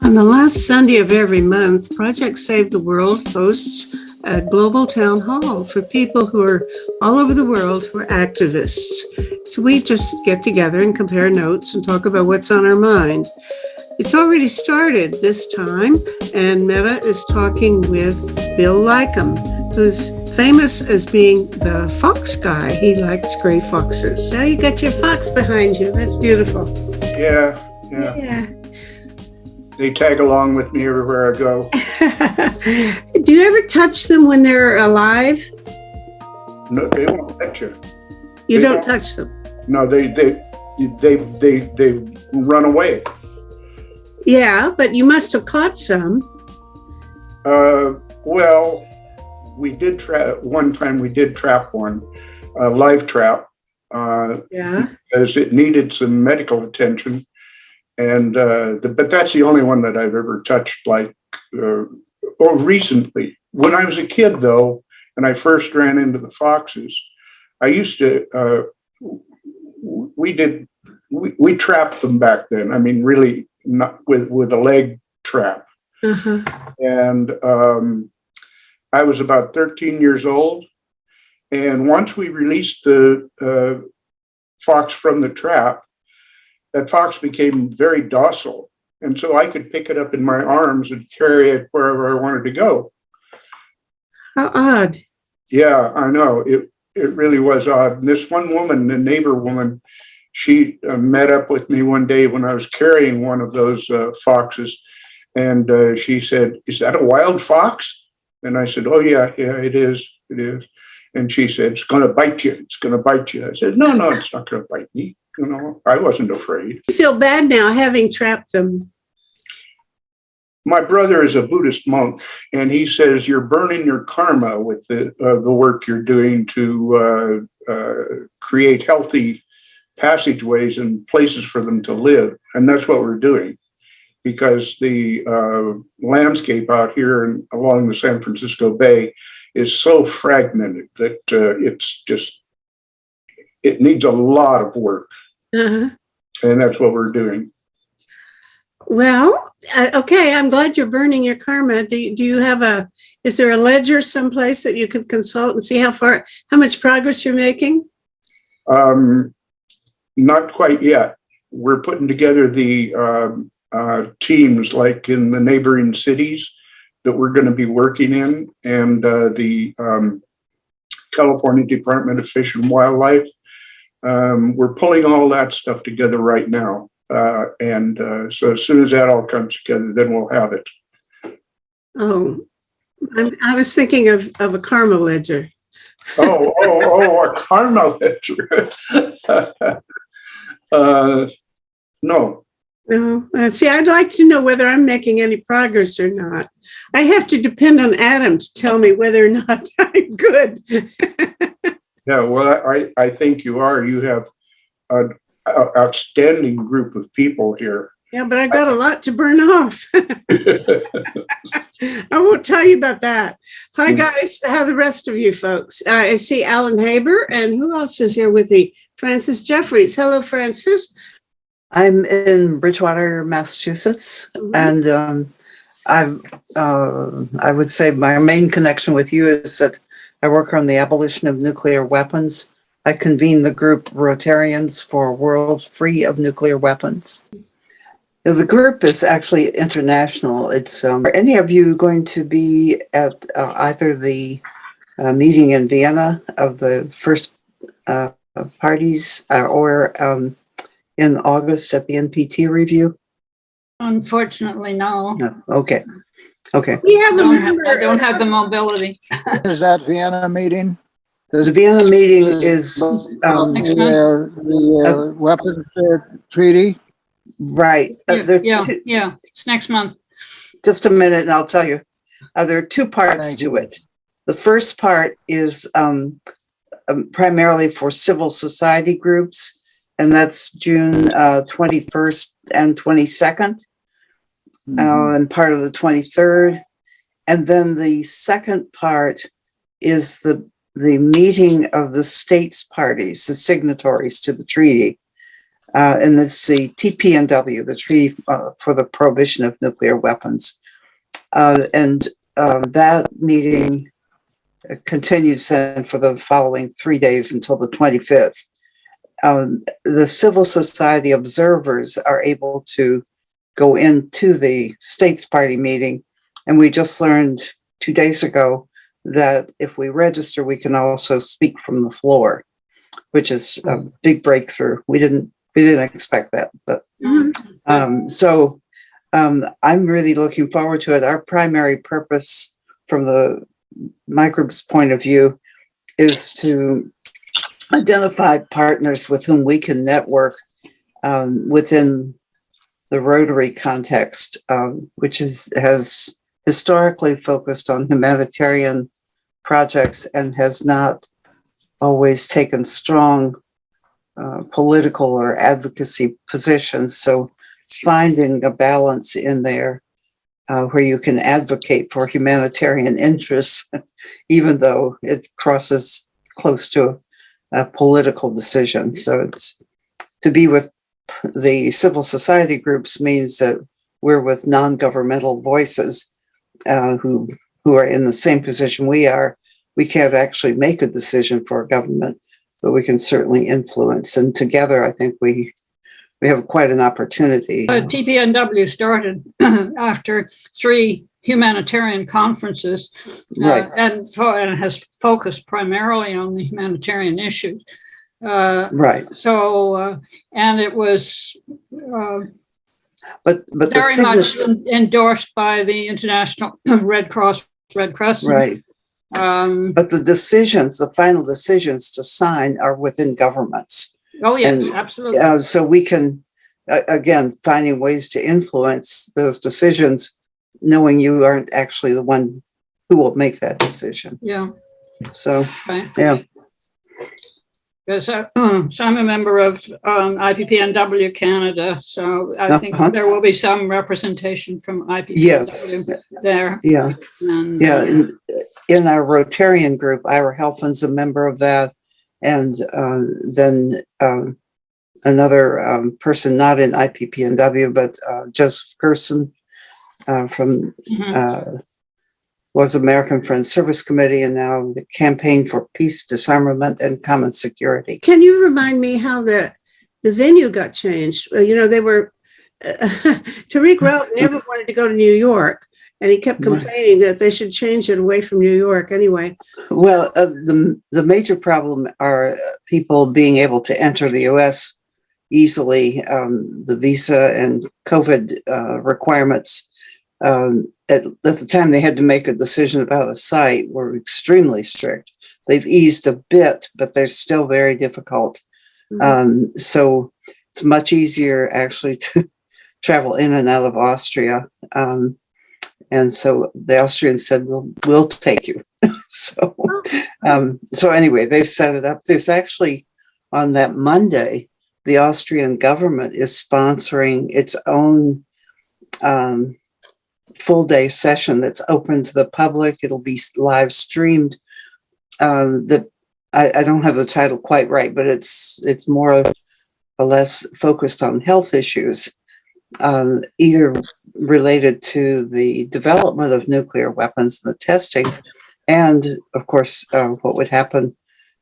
On the last Sunday of every month, Project Save the World hosts a global town hall for people who are all over the world who are activists. So we just get together and compare notes and talk about what's on our mind. It's already started this time, and Meta is talking with Bill Lycum, who's famous as being the fox guy. He likes gray foxes. Now you got your fox behind you. That's beautiful. Yeah. They tag along with me everywhere I go. Do you ever touch them when they're alive? No, they won't touch you. You don't touch them? No, they run away. Yeah, but you must have caught some. Well, we did trap one time. We did trap one, a live trap. Because it needed some medical attention. And but that's the only one that I've ever touched, or recently. When I was a kid, though, and I first ran into the foxes, I used to. We trapped them back then. I mean, really, not with a leg trap. Uh-huh. And I was about 13 years old, and once we released the fox from the trap, that fox became very docile. And so I could pick it up in my arms and carry it wherever I wanted to go. How odd. Yeah, I know. It really was odd. And this one woman, the neighbor woman, she met up with me one day when I was carrying one of those foxes. And she said, "Is that a wild fox?" And I said, "Oh, yeah, it is. It is." And she said, "It's going to bite you. It's going to bite you." I said, No, it's not going to bite me. You know, I wasn't afraid. You feel bad now having trapped them. My brother is a Buddhist monk, and he says you're burning your karma with the work you're doing to create healthy passageways and places for them to live. And that's what we're doing, because the landscape out here and along the San Francisco Bay is so fragmented that it needs a lot of work. Uh-huh. And that's what we're doing. Well, okay, I'm glad you're burning your karma. Do you have is there a ledger someplace that you could consult and see how much progress you're making? Not quite yet. We're putting together the teams like in the neighboring cities that we're going to be working in, and the California Department of Fish and Wildlife. We're pulling all that stuff together right now. So as soon as that all comes together, then we'll have it. Oh, I was thinking of a karma ledger. A karma ledger. No. No. See, I'd like to know whether I'm making any progress or not. I have to depend on Adam to tell me whether or not I'm good. Yeah, well, I think you are. You have an outstanding group of people here. Yeah, but I got a lot to burn off. I won't tell you about that. Hi, guys. How are the rest of you folks? I see Alan Haber, and who else is here with me? Francis Jeffries. Hello, Francis. I'm in Bridgewater, Massachusetts, and I would say my main connection with you is that I work on the abolition of nuclear weapons. I convene the group Rotarians for a World Free of Nuclear Weapons. The group is actually international. Are any of you going to be at either the meeting in Vienna of the first parties or in August at the NPT review? Unfortunately, no. No. Okay. We have a member. I don't have the mobility. Is that Vienna meeting? The Vienna meeting is Next month? the weapons treaty. right. Yeah. It's next month. Just a minute, and I'll tell you. There are two parts to it. The first part is primarily for civil society groups, and that's June 21st and 22nd. And part of the 23rd. And then the second part is the meeting of the states parties, the signatories to the treaty. and it's the TPNW, the Treaty for the Prohibition of Nuclear Weapons. And that meeting continues then for the following 3 days until the 25th. The civil society observers are able to go into the States Party meeting. And we just learned 2 days ago that if we register, we can also speak from the floor, which is a big breakthrough. We didn't expect that, but I'm really looking forward to it. Our primary purpose from my group's point of view is to identify partners with whom we can network within the Rotary context, which has historically focused on humanitarian projects and has not always taken strong political or advocacy positions. So finding a balance in there where you can advocate for humanitarian interests, even though it crosses close to a political decision. So it's to be with the civil society groups means that we're with non-governmental voices who are in the same position we are. We can't actually make a decision for a government, but we can certainly influence. And together, I think we have quite an opportunity. TPNW started after 3 humanitarian conferences, Right. and has focused primarily on the humanitarian issues. Right. So, and it was But very much endorsed by the International Red Cross, Red Crescent. Right. But the final decisions to sign are within governments. Oh, yes, And, absolutely. So we can, again, finding ways to influence those decisions, knowing you aren't actually the one who will make that decision. Yeah. So, Okay. yeah. Because so I'm a member of IPPNW Canada, so I think there will be some representation from IPPNW there. Yeah. And, In our Rotarian group, Ira Helfand's a member of that. And then another person not in IPPNW, but Joseph Gerson from was American Friends Service Committee and now the Campaign for Peace, Disarmament, and Common Security. Can you remind me how the venue got changed? They were, Tariq Ralph never wanted to go to New York, and he kept complaining that they should change it away from New York anyway. Well, the major problem are people being able to enter the U.S. easily. The visa and COVID requirements at the time they had to make a decision about a site were extremely strict. They've eased a bit, but they're still very difficult. So it's much easier actually to travel in and out of Austria. And so the Austrians said, we'll take you. So anyway, they've set it up. There's actually on that Monday, the Austrian government is sponsoring its own full day session that's open to the public. It'll be live streamed. I don't have the title quite right, but it's more or less focused on health issues, either related to the development of nuclear weapons, the testing, and of course, what would happen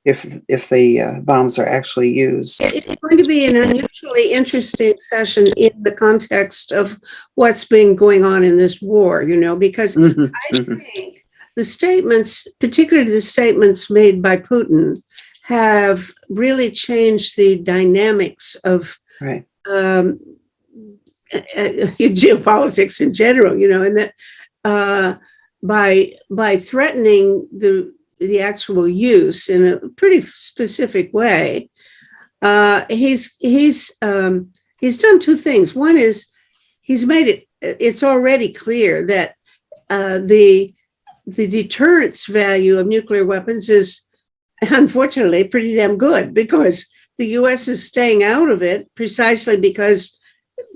if the bombs are actually used. It's going to be an unusually interesting session in the context of what's been going on in this war, because I think the statements, particularly the statements made by Putin, have really changed the dynamics of geopolitics in general, and that by threatening the actual use in a pretty specific way, he's done 2 things. One is he's made it's already clear that the deterrence value of nuclear weapons is unfortunately pretty damn good, because the U.S. is staying out of it precisely because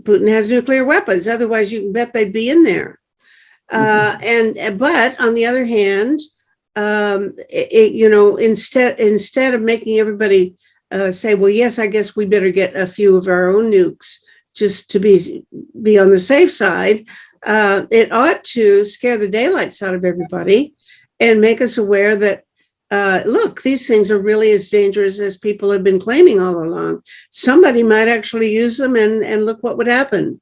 Putin has nuclear weapons. Otherwise, you can bet they'd be in there. But on the other hand, instead of making everybody say, well, yes, I guess we better get a few of our own nukes just to be on the safe side. It ought to scare the daylights out of everybody and make us aware that, look, these things are really as dangerous as people have been claiming all along. Somebody might actually use them, and look what would happen.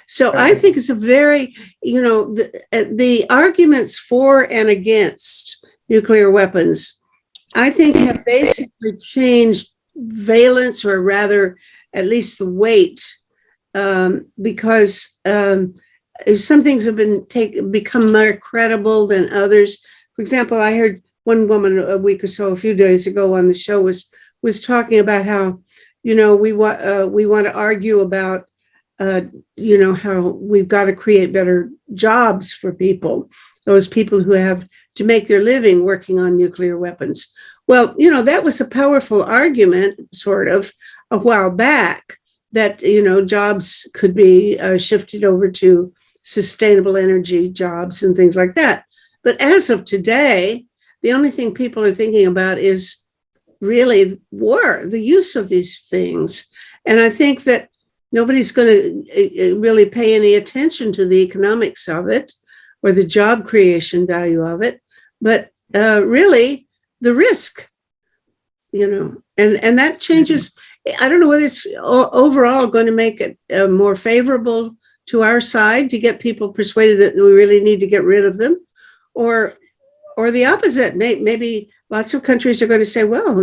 So I think it's a very, the arguments for and against nuclear weapons, I think, have basically changed valence, or rather, at least the weight, because some things have become more credible than others. For example, I heard one woman a few days ago on the show was talking about how, we want to argue about, how we've got to create better jobs for people, those people who have to make their living working on nuclear weapons. Well, that was a powerful argument, sort of, a while back, that, jobs could be shifted over to sustainable energy jobs and things like that. But as of today, the only thing people are thinking about is really war, the use of these things. And I think that nobody's going to really pay any attention to the economics of it or the job creation value of it, but really the risk, and that changes. I don't know whether it's overall going to make it more favorable to our side to get people persuaded that we really need to get rid of them, or the opposite. Maybe lots of countries are going to say, well,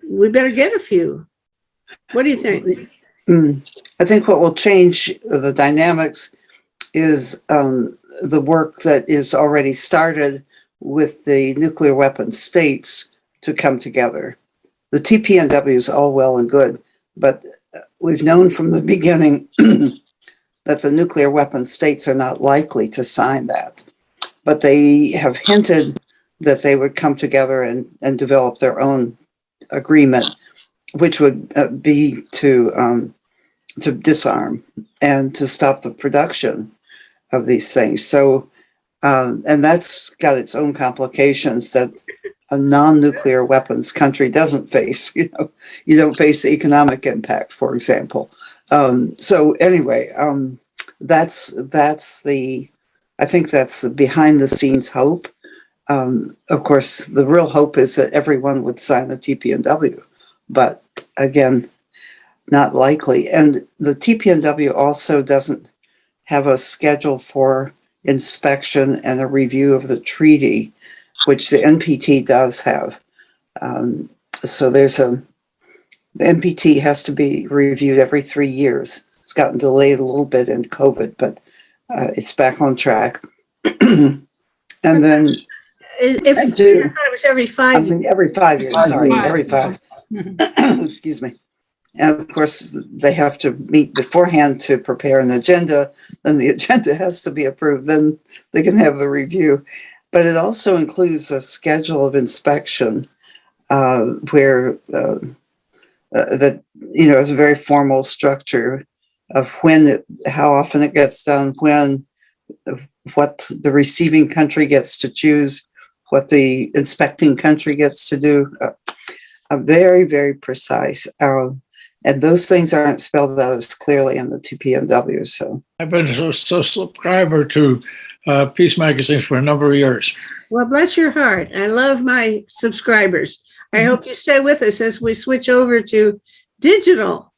we better get a few. What do you think? I think what will change the dynamics is the work that is already started with the nuclear weapon states to come together. The TPNW is all well and good, but we've known from the beginning that the nuclear weapon states are not likely to sign that. But they have hinted that they would come together and develop their own agreement, which would be to disarm and to stop the production of these things. So, and that's got its own complications that a non-nuclear weapons country doesn't face. You don't face the economic impact, for example. So anyway, I think that's the behind the scenes hope. Of course, the real hope is that everyone would sign the TPNW, but again, not likely. And the TPNW also doesn't have a schedule for inspection and a review of the treaty, which the NPT does have. So the NPT has to be reviewed every 3 years. It's gotten delayed a little bit in COVID, but it's back on track. And then I thought it was every 5 years. Every 5 years, sorry, every five. Excuse me. And of course, they have to meet beforehand to prepare an agenda. Then the agenda has to be approved. Then they can have the review. But it also includes a schedule of inspection where that is a very formal structure of how often it gets done, what the receiving country gets to choose, what the inspecting country gets to do. Very, very precise. And those things aren't spelled out as clearly in the TPNW. So I've been a subscriber to Peace Magazine for a number of years. Well, bless your heart. I love my subscribers. I hope you stay with us as we switch over to digital.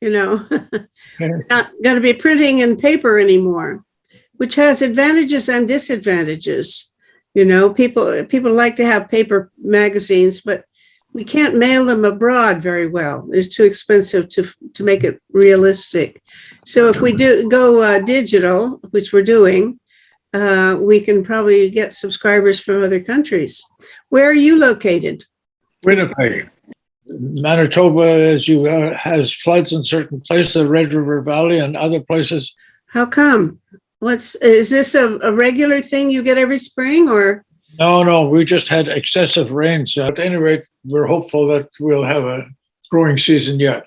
Not going to be printing in paper anymore, which has advantages and disadvantages. People like to have paper magazines, but we can't mail them abroad very well. It's too expensive to make it realistic. So if we go digital, which we're doing, we can probably get subscribers from other countries. Where are you located? Winnipeg. Manitoba, has floods in certain places, the Red River Valley and other places. How come? Is this a regular thing you get every spring, or? No, we just had excessive rains. At any rate, we're hopeful that we'll have a growing season yet.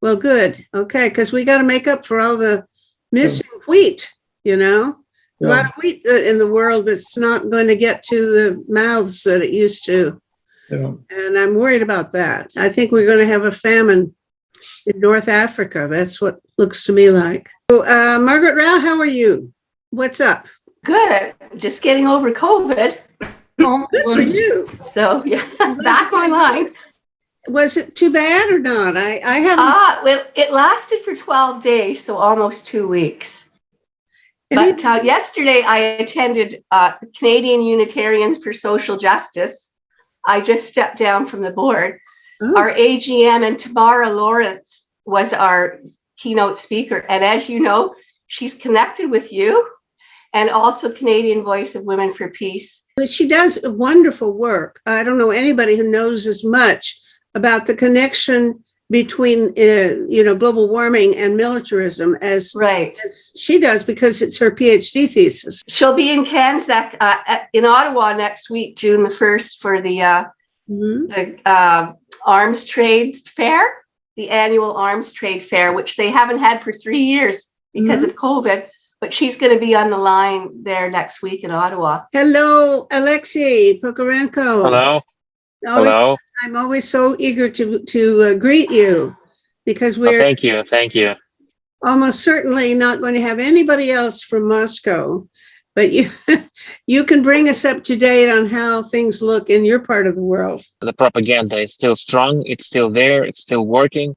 Well, good. Okay, because we got to make up for all the missing wheat, A lot of wheat in the world that's not going to get to the mouths that it used to. Yeah. And I'm worried about that. I think we're going to have a famine in North Africa. That's what looks to me like. So, Margaret Rao, how are you? What's up? Good. Just getting over COVID. Oh, Good for you. So yeah, I'm glad back you're getting online. Was it too bad or not? I haven't. Well, it lasted for 12 days, so almost 2 weeks. Any- But yesterday I attended Canadian Unitarians for Social Justice. I just stepped down from the board. Oh. Our AGM, and Tamara Lawrence was our keynote speaker. And as you know, she's connected with you, and also Canadian Voice of Women for Peace. She does wonderful work. I don't know anybody who knows as much about the connection between, global warming and militarism as she does, because it's her PhD thesis. She'll be in Kansak, in Ottawa next week, June the 1st, for the arms trade fair, the annual arms trade fair, which they haven't had for 3 years because of COVID. But she's going to be on the line there next week in Ottawa. Hello, Alexei Prokorenko. Hello. Hello. I'm always so eager to greet you, because we're thank you. Almost certainly not going to have anybody else from Moscow, but you can bring us up to date on how things look in your part of the world. The propaganda is still strong. It's still there. It's still working.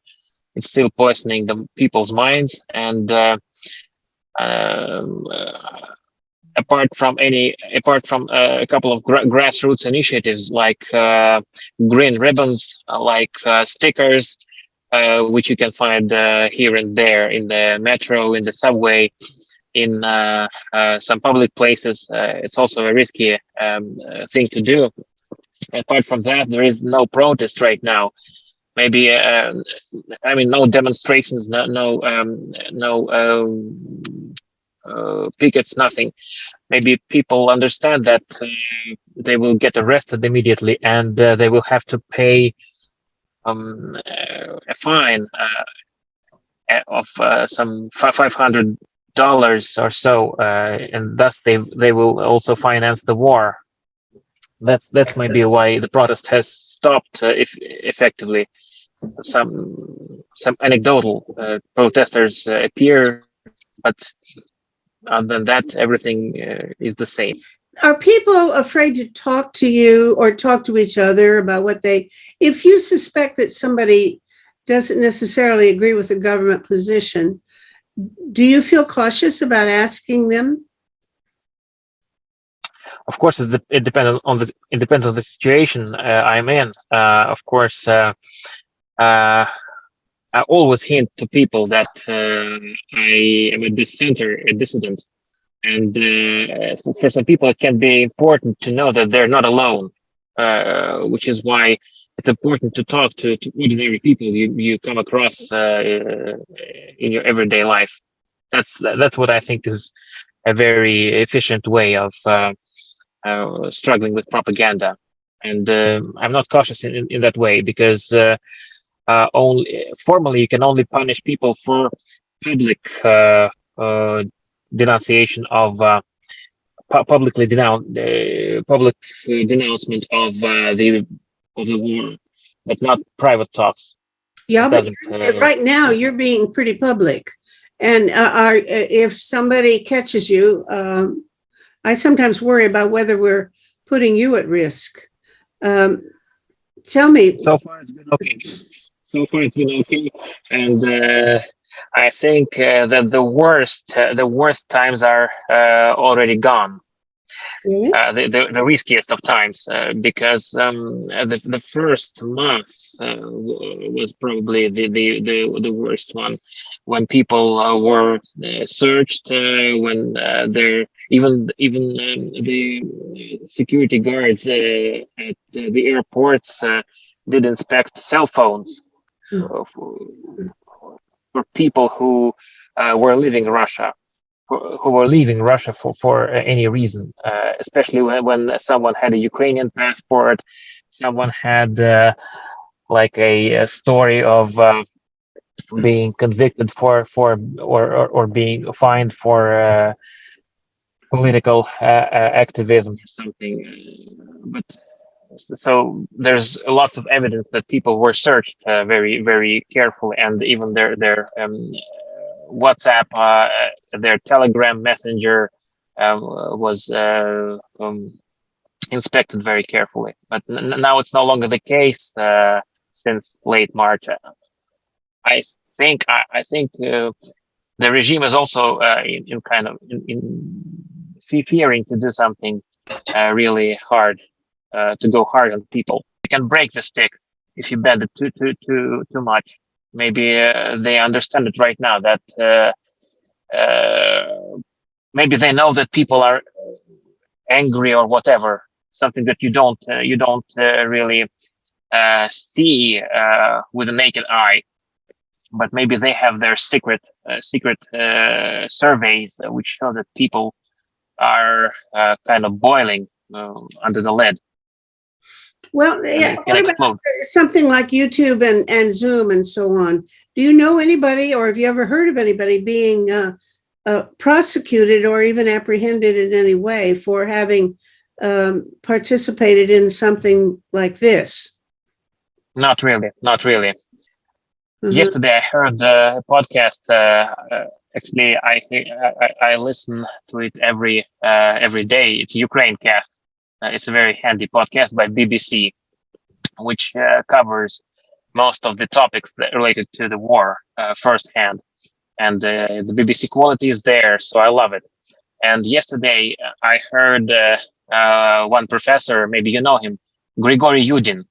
It's still poisoning the people's minds. And apart from a couple of grassroots initiatives like green ribbons, like stickers, which you can find here and there in the metro, in the subway, in some public places. It's also a risky thing to do. Apart from that, there is no protest right now. Maybe no demonstrations, no pickets, nothing. Maybe people understand that they will get arrested immediately, and they will have to pay a fine of some $500 or so, and thus they will also finance the war. That's maybe why the protest has stopped effectively. Some anecdotal protesters appear, but other than that, everything is the same. Are people afraid to talk to you or talk to each other about if you suspect that somebody doesn't necessarily agree with the government position, do you feel cautious about asking them? Of course, it depends on the situation I'm in. Of course, I always hint to people that I am a dissident, and for some people it can be important to know that they're not alone, which is why it's important to talk to ordinary people you come across in your everyday life. That's what I think is a very efficient way of struggling with propaganda, and I'm not cautious in that way, because only formally you can only punish people for public denunciation of public denouncement of the war, but not private talks. Yeah, but right now you're being pretty public, and if somebody catches you, I sometimes worry about whether we're putting you at risk. Tell me. So far it's been okay. And I think that the worst times are already gone. Really? The riskiest of times, because the first month was probably the worst one, when people were searched, when even the security guards at the airports did inspect cell phones for people who were leaving Russia. Who were leaving Russia for any reason, especially when someone had a Ukrainian passport, someone had like a story of being convicted for or being fined for political activism or something. But so there's lots of evidence that people were searched very, very carefully, and even their WhatsApp, their Telegram messenger was inspected very carefully. But now it's no longer the case since late March. I think the regime is also in kind of in fearing to do something really hard, to go hard on people. You can break the stick if you bend it too much. Maybe they understand it right now that maybe they know that people are angry or whatever, something that you don't really see with the naked eye. But maybe they have their secret surveys which show that people are kind of boiling under the lid. Well, And yeah, it can explode. something like YouTube and Zoom and so on. Do you know anybody, or have you ever heard of anybody being prosecuted or even apprehended in any way for having participated in something like this? Not really. Mhm. Yesterday, I heard a podcast. Actually, I listen to it every day. It's Ukraine Cast. It's a very handy podcast by BBC, which covers most of the topics that related to the war firsthand. And the BBC quality is there, so I love it. And yesterday, I heard one professor, maybe you know him, Grigory Yudin.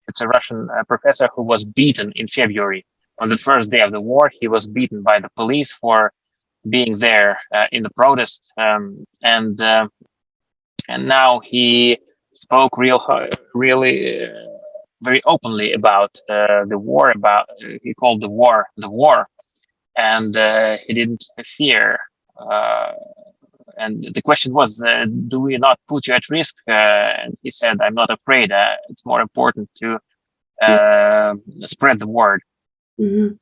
It's a Russian professor who was beaten in February. On the first day of the war, he was beaten by the police for being there in the protest, and now he spoke really very openly about the war. About he called the war, and he didn't fear. And the question was, do we not put you at risk? And he said, I'm not afraid. It's more important to spread the word. Mhm.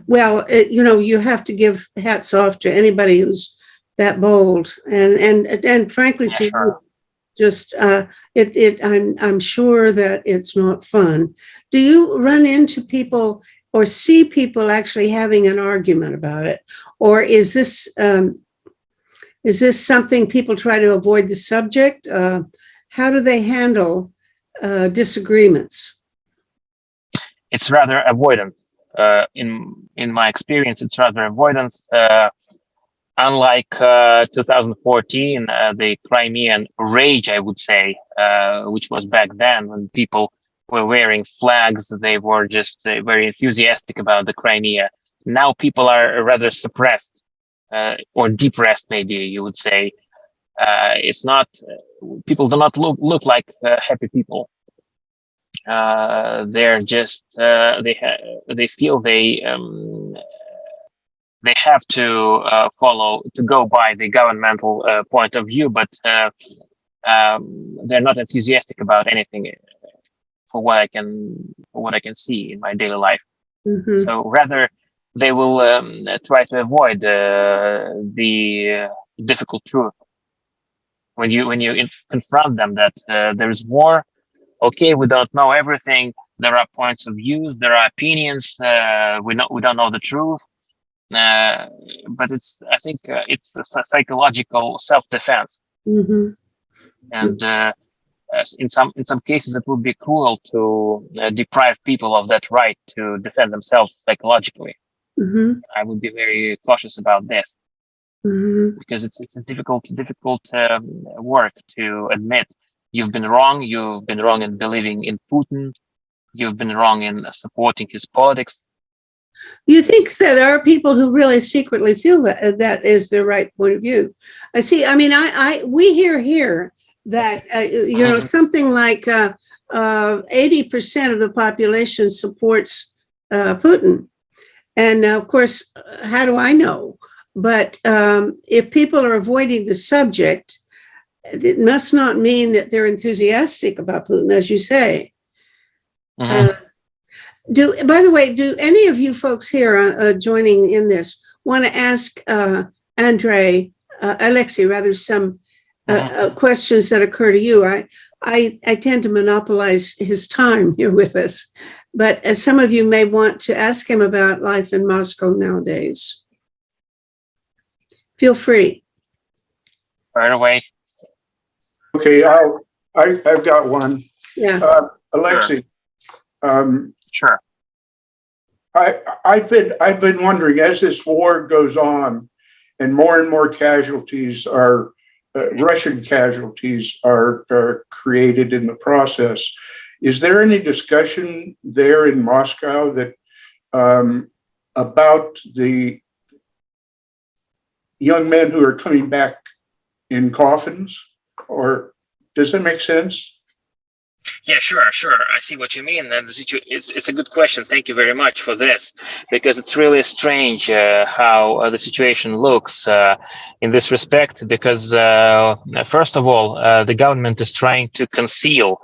Well, you have to give hats off to anybody who's that bold, and frankly, Yeah, to you, sure. just I'm sure that it's not fun. Do you run into people or see people actually having an argument about it, or is this something people try to avoid the subject? How do they handle disagreements? It's rather avoidance. In my experience, it's rather avoidance. Unlike 2014, the Crimean rage, I would say, which was back then when people were wearing flags, they were just very enthusiastic about the Crimea. Now people are rather suppressed or depressed, maybe you would say. It's not, people do not look like happy people. They're just they feel they have to go by the governmental point of view, but they're not enthusiastic about anything for what I can see in my daily life. Mhm. So rather, they will try to avoid the difficult truth. When you confront them that there's war, okay, we don't know everything. There are points of views, there are opinions. We don't know the truth. But I think it's a psychological self-defense, Mhm. and in some cases it would be cruel to deprive people of that right to defend themselves psychologically. Mhm. I would be very cautious about this Mhm. because it's a difficult work to admit you've been wrong. You've been wrong in believing in Putin. You've been wrong in supporting his politics. You think that there are people who really secretly feel that that is their right point of view? I see. I mean, we hear here that something like 80% of the population supports Putin, and of course, how do I know? But if people are avoiding the subject, it must not mean that they're enthusiastic about Putin, as you say. Mm-hmm. By the way, do any of you folks here joining in this want to ask Alexei, rather, some questions that occur to you? I tend to monopolize his time here with us, but as some of you may want to ask him about life in Moscow nowadays, feel free. Right away. Okay, I've got one. Yeah. Alexei, Sure. I've been wondering, as this war goes on and more casualties are Russian casualties are created in the process, is there any discussion there in Moscow that about the young men who are coming back in coffins? Or does that make sense? Yeah, sure. I see what you mean. And it's a good question. Thank you very much for this, because it's really strange how the situation looks in this respect. Because first of all, the government is trying to conceal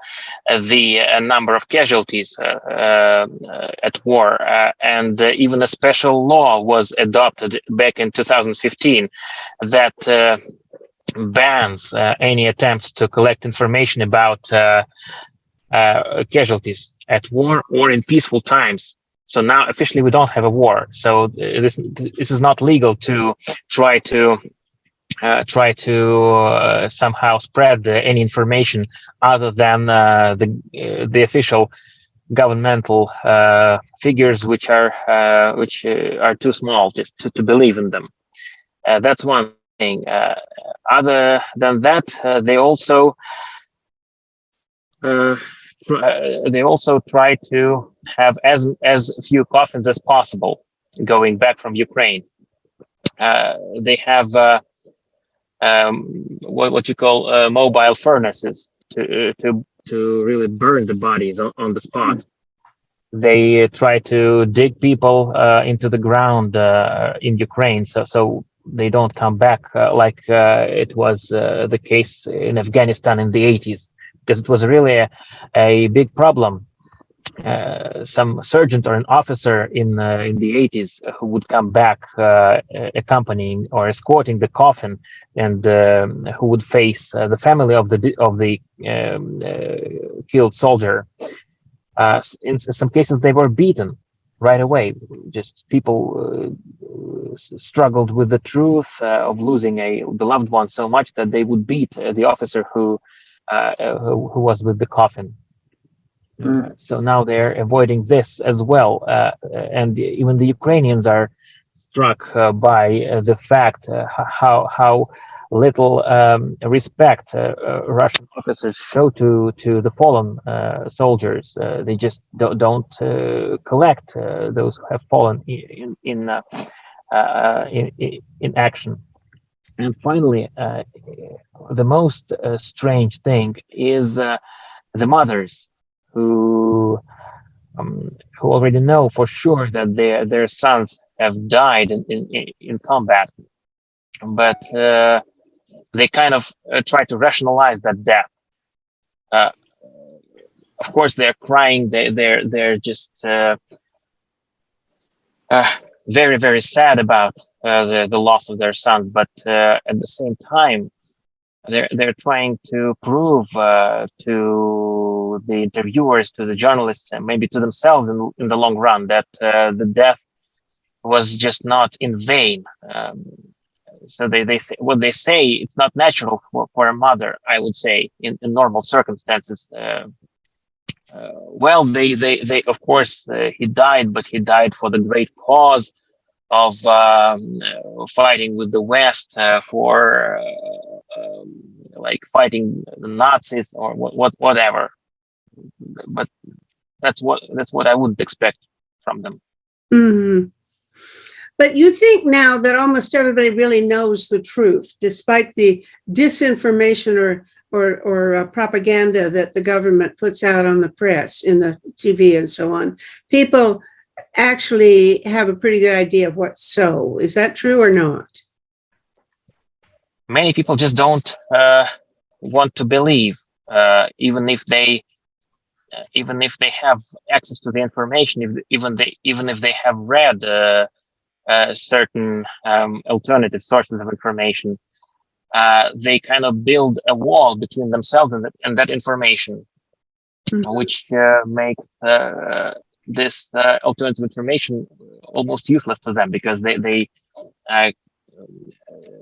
the number of casualties at war, and even a special law was adopted back in 2015 that bans any attempts to collect information about casualties at war or in peaceful times. So now officially we don't have a war. So this is not legal to try to somehow spread any information other than the official governmental figures, which are too small just to believe in them. That's one thing. Other than that, they also try to have as few coffins as possible going back from Ukraine. They have what you call mobile furnaces to really burn the bodies on the spot. They try to dig people into the ground in Ukraine, so they don't come back like it was the case in Afghanistan in the 80s, because it was really a big problem. Some sergeant or an officer in the 80s who would come back accompanying or escorting the coffin, and who would face the family of the killed soldier. In some cases, they were beaten right away. Just people struggled with the truth of losing a beloved one so much that they would beat the officer who was with the coffin. So now they're avoiding this as well, and even the Ukrainians are struck by the fact how little respect Russian officers show to the fallen soldiers. They just don't collect those who have fallen in action. And finally, the most strange thing is the mothers who already know for sure that their sons have died in combat, but they kind of try to rationalize that death. Of course, they're crying. They're just very, very sad about the loss of their sons, but at the same time, they're trying to prove to the interviewers, to the journalists, and maybe to themselves in the long run, that the death was just not in vain. So they say what they say. It's not natural for a mother, I would say, in normal circumstances. Well, they of course he died, but he died for the great cause of fighting with the West for like fighting the Nazis or whatever. But that's what I would expect from them. Mm-hmm. But you think now that almost everybody really knows the truth, despite the disinformation or propaganda that the government puts out on the press, in the TV and so on. People actually have a pretty good idea of what's so. Is that true or not? Many people just don't want to believe, even if they have access to the information, even if they have read certain alternative sources of information. they kind of build a wall between themselves and that information, which makes this alternative information almost useless to them, because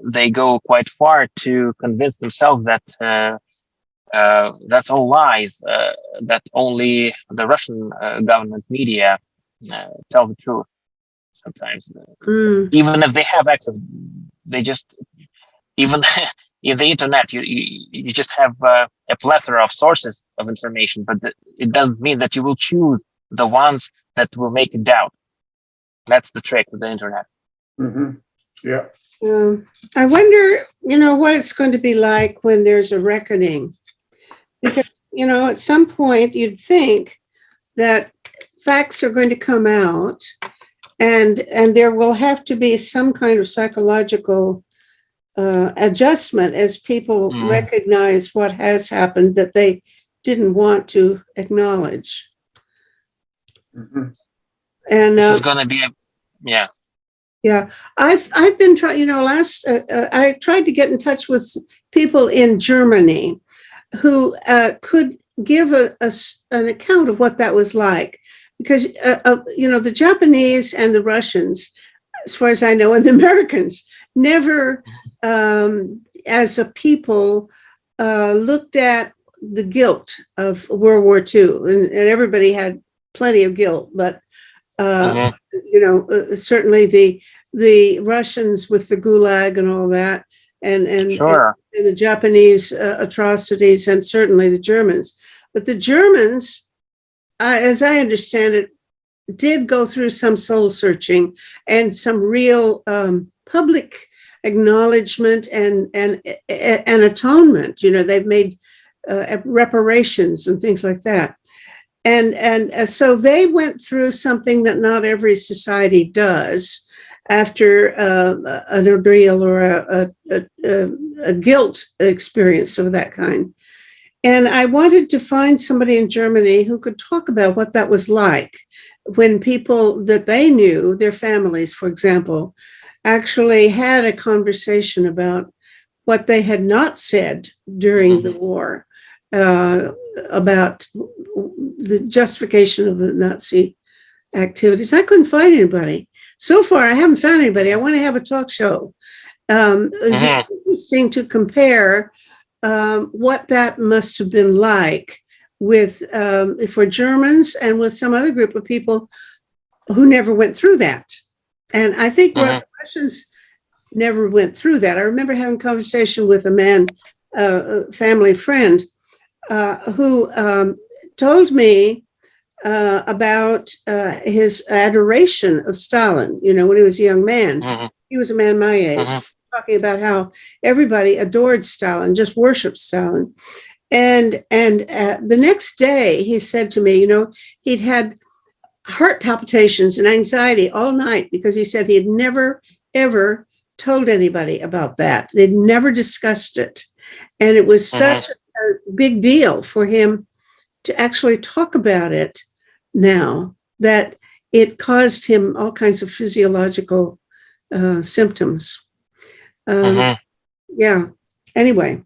they go quite far to convince themselves that that's all lies, that only the Russian government media tell the truth sometimes. Even if they have access, they just, even in the internet, you just have a plethora of sources of information, but it doesn't mean that you will choose the ones that will make it doubt. That's the trick with the internet. Yeah. I wonder, what it's going to be like when there's a reckoning. Because, at some point you'd think that facts are going to come out, and there will have to be some kind of psychological adjustment as people recognize what has happened that they didn't want to acknowledge. And this is going to be yeah. I've been trying. I tried to get in touch with people in Germany who could give an account of what that was like, because the Japanese and the Russians, as far as I know, and the Americans never, as a people, looked at the guilt of World War II, and everybody had plenty of guilt, but certainly the Russians with the Gulag and all that, and Sure. and the Japanese atrocities, and certainly the Germans. But the Germans, as I understand it, did go through some soul searching and some real public acknowledgement and atonement. They've made reparations and things like that. And so they went through something that not every society does after an ordeal or a guilt experience of that kind. And I wanted to find somebody in Germany who could talk about what that was like when people that they knew, their families, for example, actually had a conversation about what they had not said during the war, about the justification of the Nazi activities. I couldn't find anybody. So far, I haven't found anybody. I want to have a talk show. It'd be interesting to compare what that must have been like with for Germans and with some other group of people who never went through that. And I think Russians never went through that. I remember having a conversation with a man, family friend, who told me about his adoration of Stalin, when he was a young man. He was a man my age, talking about how everybody adored Stalin, just worshiped Stalin. And the next day he said to me, he'd had heart palpitations and anxiety all night because he said he had never, ever told anybody about that. They'd never discussed it. And it was such a big deal for him to actually talk about it now that it caused him all kinds of physiological symptoms. Yeah. Anyway,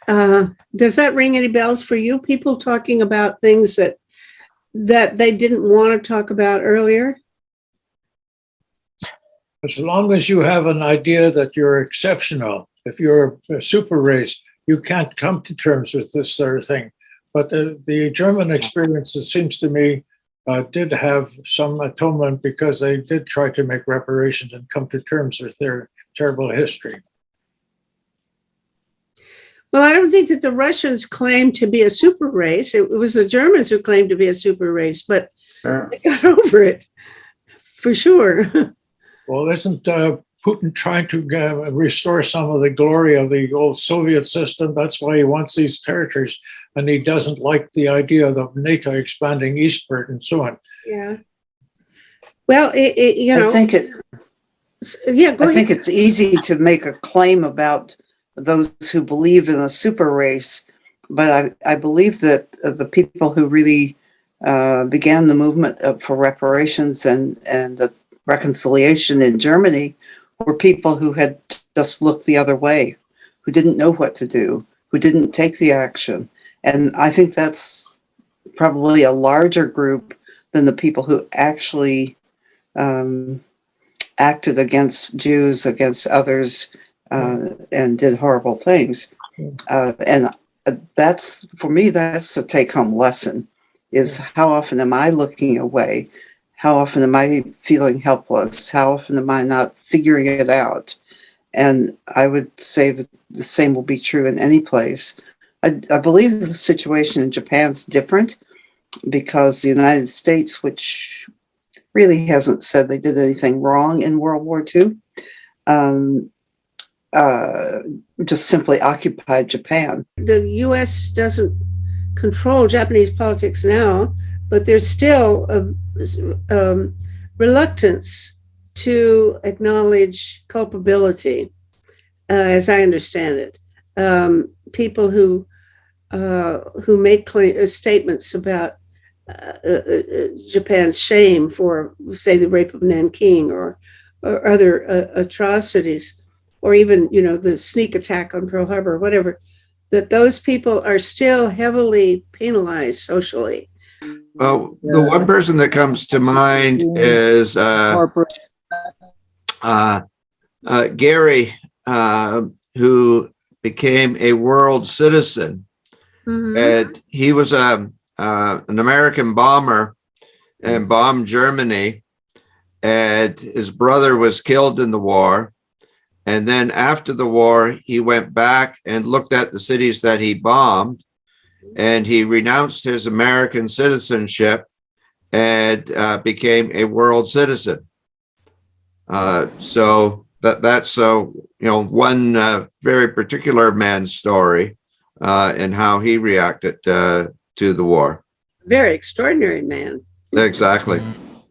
does that ring any bells for you? People talking about things that they didn't want to talk about earlier? As long as you have an idea that you're exceptional, if you're a super race, you can't come to terms with this sort of thing. But the German experience, it seems to me, did have some atonement because they did try to make reparations and come to terms with their terrible history. Well, I don't think that the Russians claimed to be a super race. It was the Germans who claimed to be a super race, but they got over it, for sure. Well, isn't Putin trying to restore some of the glory of the old Soviet system? That's why he wants these territories, and he doesn't like the idea of NATO expanding eastward and so on. Yeah. Well, I think it's easy to make a claim about those who believe in a super race, but I believe that the people who really began the movement for reparations and the reconciliation in Germany were people who had just looked the other way, who didn't know what to do, who didn't take the action. And I think that's probably a larger group than the people who actually acted against Jews, against others, and did horrible things. And that's, for me, that's the take-home lesson, is how often am I looking away? How often am I feeling helpless? How often am I not figuring it out? And I would say that the same will be true in any place. I believe the situation in Japan's different because the United States, which really hasn't said they did anything wrong in World War II, just simply occupied Japan. The U.S. doesn't control Japanese politics now, but there's still a reluctance to acknowledge culpability, as I understand it. People who make statements about Japan's shame for, say, the rape of Nanking or other atrocities, or even, the sneak attack on Pearl Harbor, or whatever, that those people are still heavily penalized socially. Well, the one person that comes to mind is Gary, who became a world citizen. Mm-hmm. And he was an American bomber and bombed Germany. And his brother was killed in the war. And then after the war, he went back and looked at the cities that he bombed. And he renounced his American citizenship and became a world citizen. So that's one very particular man's story and how he reacted to the war. Very extraordinary man. Exactly.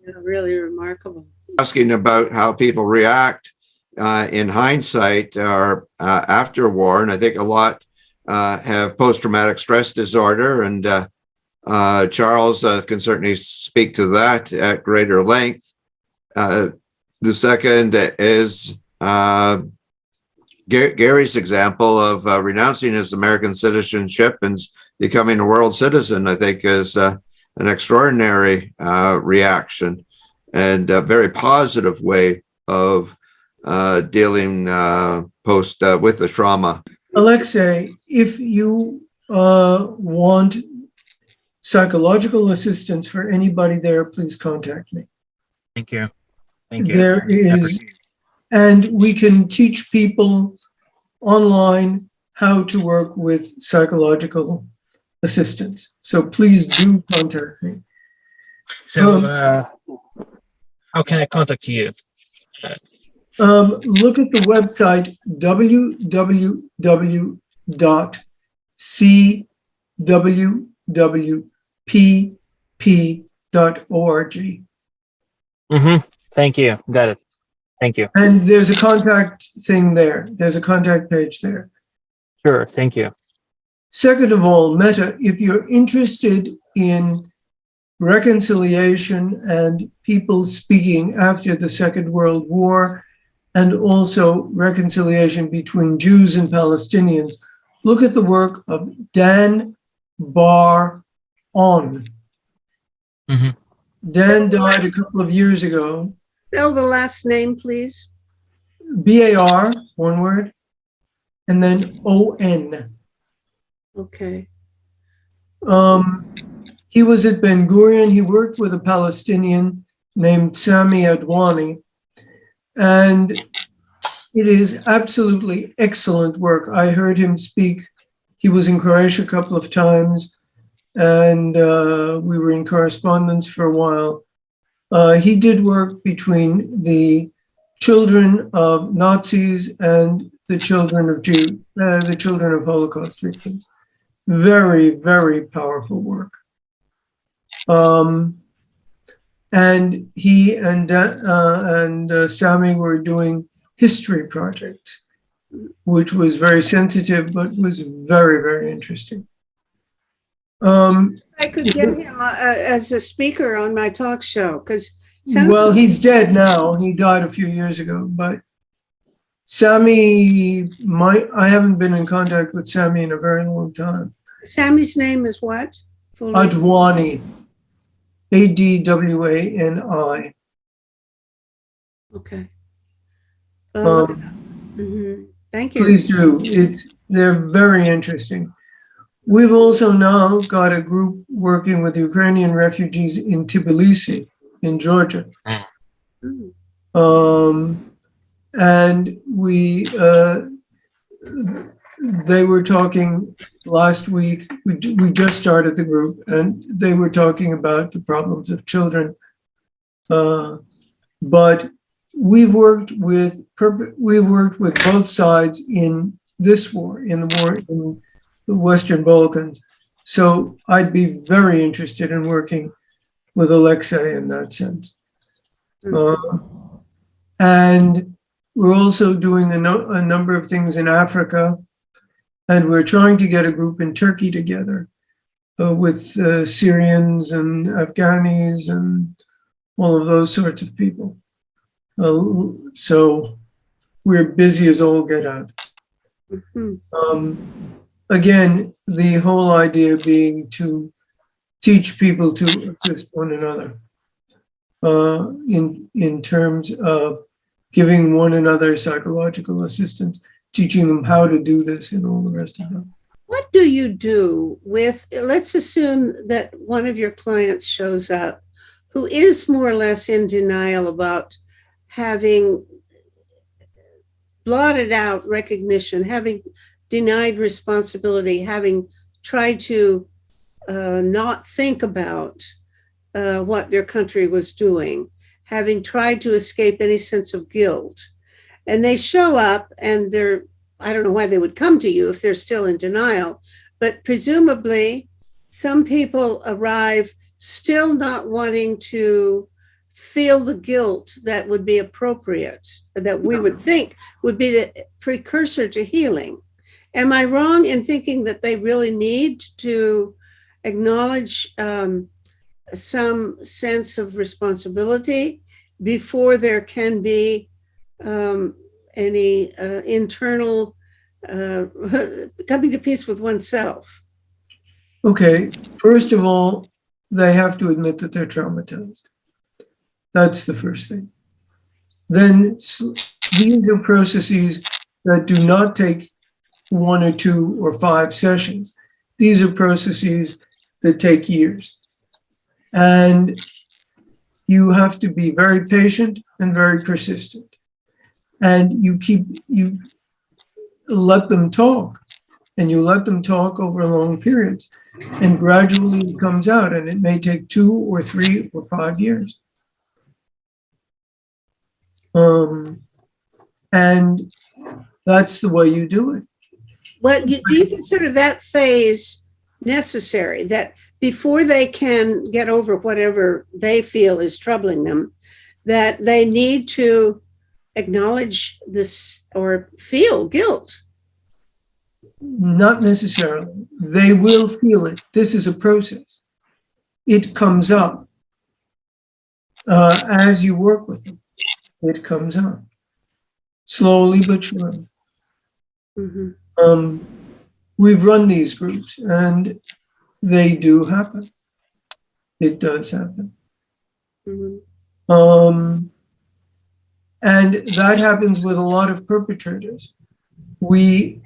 Yeah, really remarkable. Asking about how people react in hindsight or after war, and I think a lot have post-traumatic stress disorder, and Charles can certainly speak to that at greater length. The second is Gary's example of renouncing his American citizenship and becoming a world citizen, I think, is an extraordinary reaction and a very positive way of dealing with the trauma. Alexei, if you want psychological assistance for anybody there, please contact me. Thank you. Thank you. There is, and we can teach people online how to work with psychological assistance. So please do contact me. So how can I contact you? Look at the website www.cwwpp.org. Mm-hmm. Thank you. Got it. Thank you. And there's a contact thing there. There's a contact page there. Sure. Thank you. Second of all, Meta, if you're interested in reconciliation and people speaking after the Second World War, and also reconciliation between Jews and Palestinians, look at the work of Dan Bar-On. Mm-hmm. Dan died a couple of years ago. Spell the last name, please. B-A-R, one word, and then O-N. Okay. He was at Ben Gurion. He worked with a Palestinian named Sami Adwani, and it is absolutely excellent work. I heard him speak. He was in Croatia a couple of times, and we were in correspondence for a while. He did work between the children of Nazis and the children of the children of Holocaust victims. Very, very powerful work. And he and Sami were doing history projects, which was very sensitive, but was very, very interesting. I could get him as a speaker on my talk show, because well, he's dead now. He died a few years ago, but Sammy, I haven't been in contact with Sammy in a very long time. Sammy's name is what? Full name? Adwani, Adwani. Okay. Well, thank you. Please do. They're very interesting. We've also now got a group working with Ukrainian refugees in Tbilisi, in Georgia. And they were talking last week. We just started the group, and they were talking about the problems of children. But we've worked with both sides in this war, in the Western Balkans. So I'd be very interested in working with Alexei in that sense. And we're also doing a number of things in Africa, and we're trying to get a group in Turkey together with Syrians and Afghanis and all of those sorts of people. So we're busy as all get out. Again, the whole idea being to teach people to assist one another in terms of giving one another psychological assistance, teaching them how to do this and all the rest of them. What do you do with, let's assume that one of your clients shows up who is more or less in denial about having blotted out recognition, having denied responsibility, having tried to not think about what their country was doing, having tried to escape any sense of guilt. And they show up and I don't know why they would come to you if they're still in denial, but presumably some people arrive still not wanting to feel the guilt that would be appropriate, that we would think would be the precursor to healing. Am I wrong in thinking that they really need to acknowledge some sense of responsibility before there can be any internal coming to peace with oneself? Okay, first of all, they have to admit that they're traumatized. That's the first thing. Then these are processes that do not take 1 or 2 or 5 sessions. These are processes that take years. And you have to be very patient and very persistent. And you let them talk, and you let them talk over long periods, and gradually it comes out, and it may take 2 or 3 or 5 years. And that's the way you do it. Well, do you consider that phase necessary, that before they can get over whatever they feel is troubling them, that they need to acknowledge this or feel guilt? Not necessarily. They will feel it. This is a process. It comes up as you work with them. It comes up slowly but surely. We've run these groups, and they do happen. It does happen. And that happens with a lot of perpetrators. We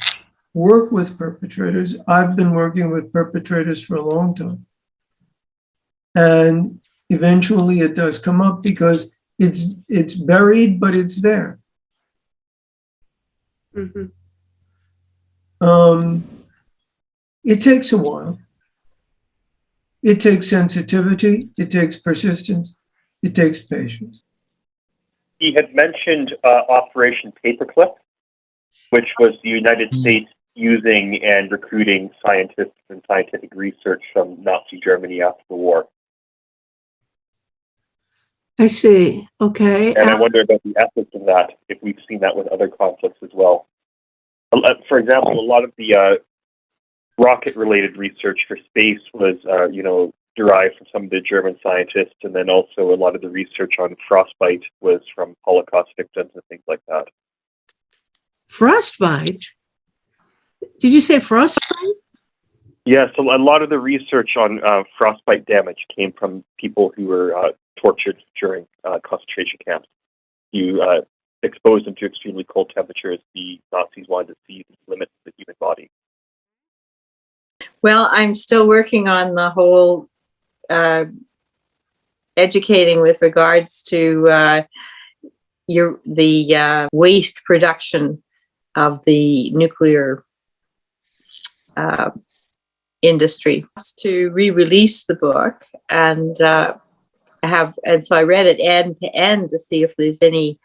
work with perpetrators. I've been working with perpetrators for a long time. And eventually it does come up because it's buried, but it's there. It takes a while. It takes sensitivity. It takes persistence. It takes patience. He had mentioned Operation Paperclip, which was the United States using and recruiting scientists and scientific research from Nazi Germany after the war. I see. Okay. And I wonder about the ethics of that, if we've seen that with other conflicts as well. For example, a lot of the rocket-related research for space was, derived from some of the German scientists, and then also a lot of the research on frostbite was from Holocaust victims and things like that. Frostbite? Did you say frostbite? Yeah, so a lot of the research on frostbite damage came from people who were tortured during concentration camps. You expose them to extremely cold temperatures. The Nazis wanted to see the limits of the human body. Well, I'm still working on the whole educating with regards to the waste production of the nuclear industry. To re-release the book, and so I read it end to end to see if there's any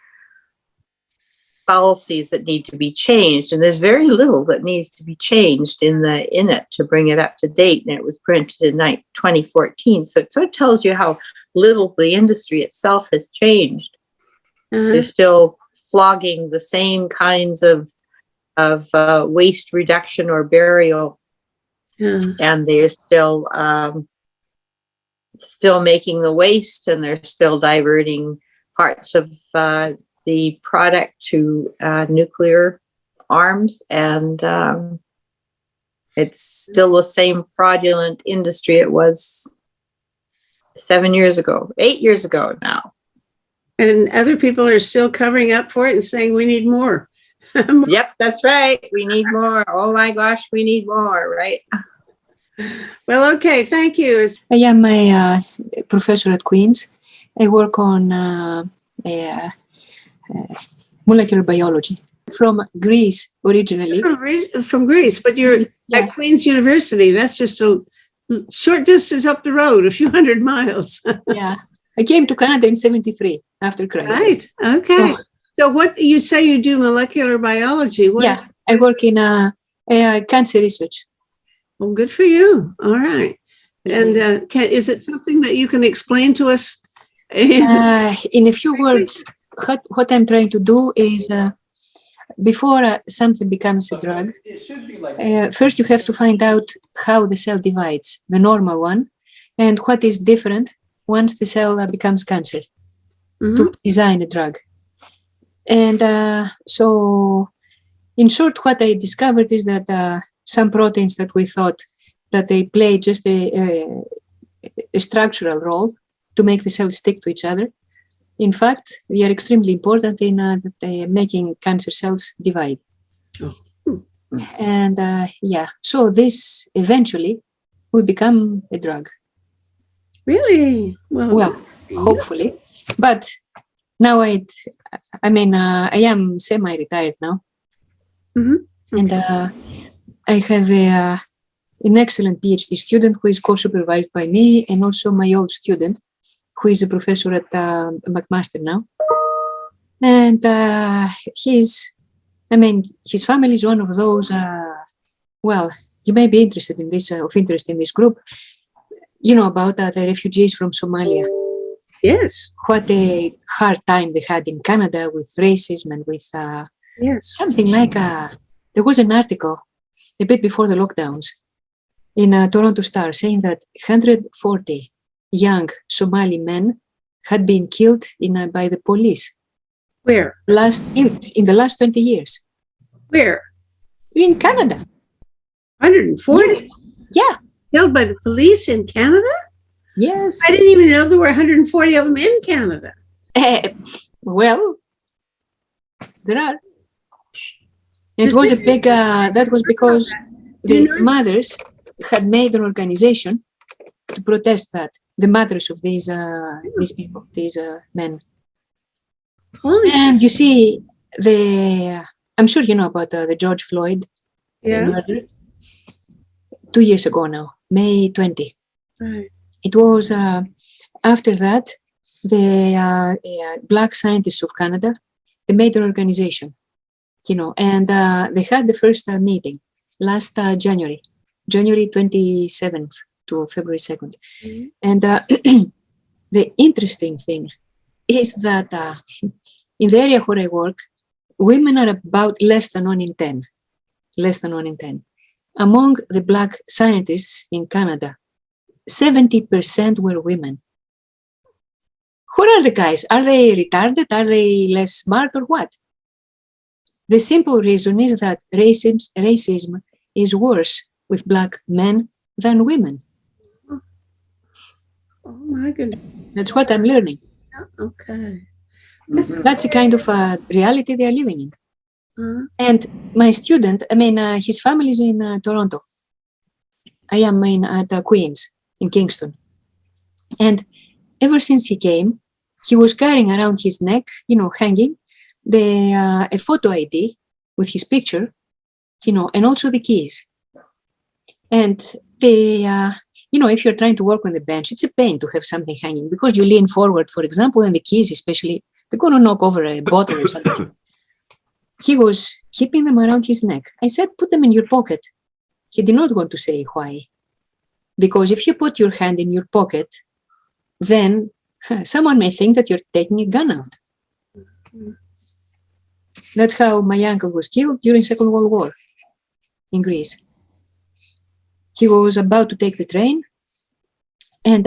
policies that need to be changed, and there's very little that needs to be changed in it to bring it up to date. And it was printed in 2014, so it sort of tells you how little the industry itself has changed. They're still flogging the same kinds of waste reduction or burial, and they're still making the waste, and they're still diverting parts of the product to nuclear arms, and it's still the same fraudulent industry it was 7 years ago, 8 years ago now. And other people are still covering up for it and saying we need more. Yep, that's right. We need more. Oh my gosh, we need more, right? Well, okay, thank you. I am a professor at Queen's. I work on molecular biology. From Greece originally. From Greece, but you're at Queen's University. That's just a short distance up the road, a few hundred miles. Yeah. I came to Canada in 73 after crisis. Right. Okay. So what you say you do molecular biology? I work in cancer research. Well, good for you. All right. And is it something that you can explain to us? In a few words, what I'm trying to do is before something becomes a drug, first you have to find out how the cell divides, the normal one, and what is different once the cell becomes cancer, to design a drug. And so in short, what I discovered is that some proteins that we thought that they play just a structural role to make the cells stick to each other, in fact, they are extremely important in making cancer cells divide. And so this eventually will become a drug. Really? Well, hopefully. But now I am semi-retired now. And I have an excellent PhD student who is co-supervised by me, and also my old student who is a professor at McMaster now. And his family is one of those, you may be interested in this, of interest in this group, about the refugees from Somalia. Yes. What a hard time they had in Canada with racism and with something like, there was an article a bit before the lockdowns in Toronto Star saying that 140 young Somali men had been killed by the police. Where? In the last 20 years. Where? In Canada. 140? Yes. Yeah. Killed by the police in Canada? Yes. I didn't even know there were 140 of them in Canada. Well, there are. It was a big, that was because the mothers had made an organization to protest that. The mothers of these people, these men. And you see, I'm sure you know about the George Floyd murder. 2 years ago now, May 20. Right. It was after that, the Black scientists of Canada, they made an organization, and they had the first meeting last January 27th to February 2nd. And the interesting thing is that in the area where I work, women are about less than 1 in 10. Less than 1 in 10. Among the Black scientists in Canada, 70% were women. Who are the guys? Are they retarded? Are they less smart or what? The simple reason is that racism is worse with Black men than women. Oh my goodness. That's what I'm learning. Okay. That's a kind of a reality they are living in. Uh-huh. And my student, his family is in Toronto. I am at Queens in Kingston. And ever since he came, he was carrying around his neck, hanging, a photo ID with his picture, and also the keys. And if you're trying to work on the bench, it's a pain to have something hanging because you lean forward, for example, and the keys especially, they're going to knock over a bottle or something. He was keeping them around his neck. I said, put them in your pocket. He did not want to say why. Because if you put your hand in your pocket, then someone may think that you're taking a gun out. That's how my uncle was killed during Second World War in Greece. He was about to take the train, and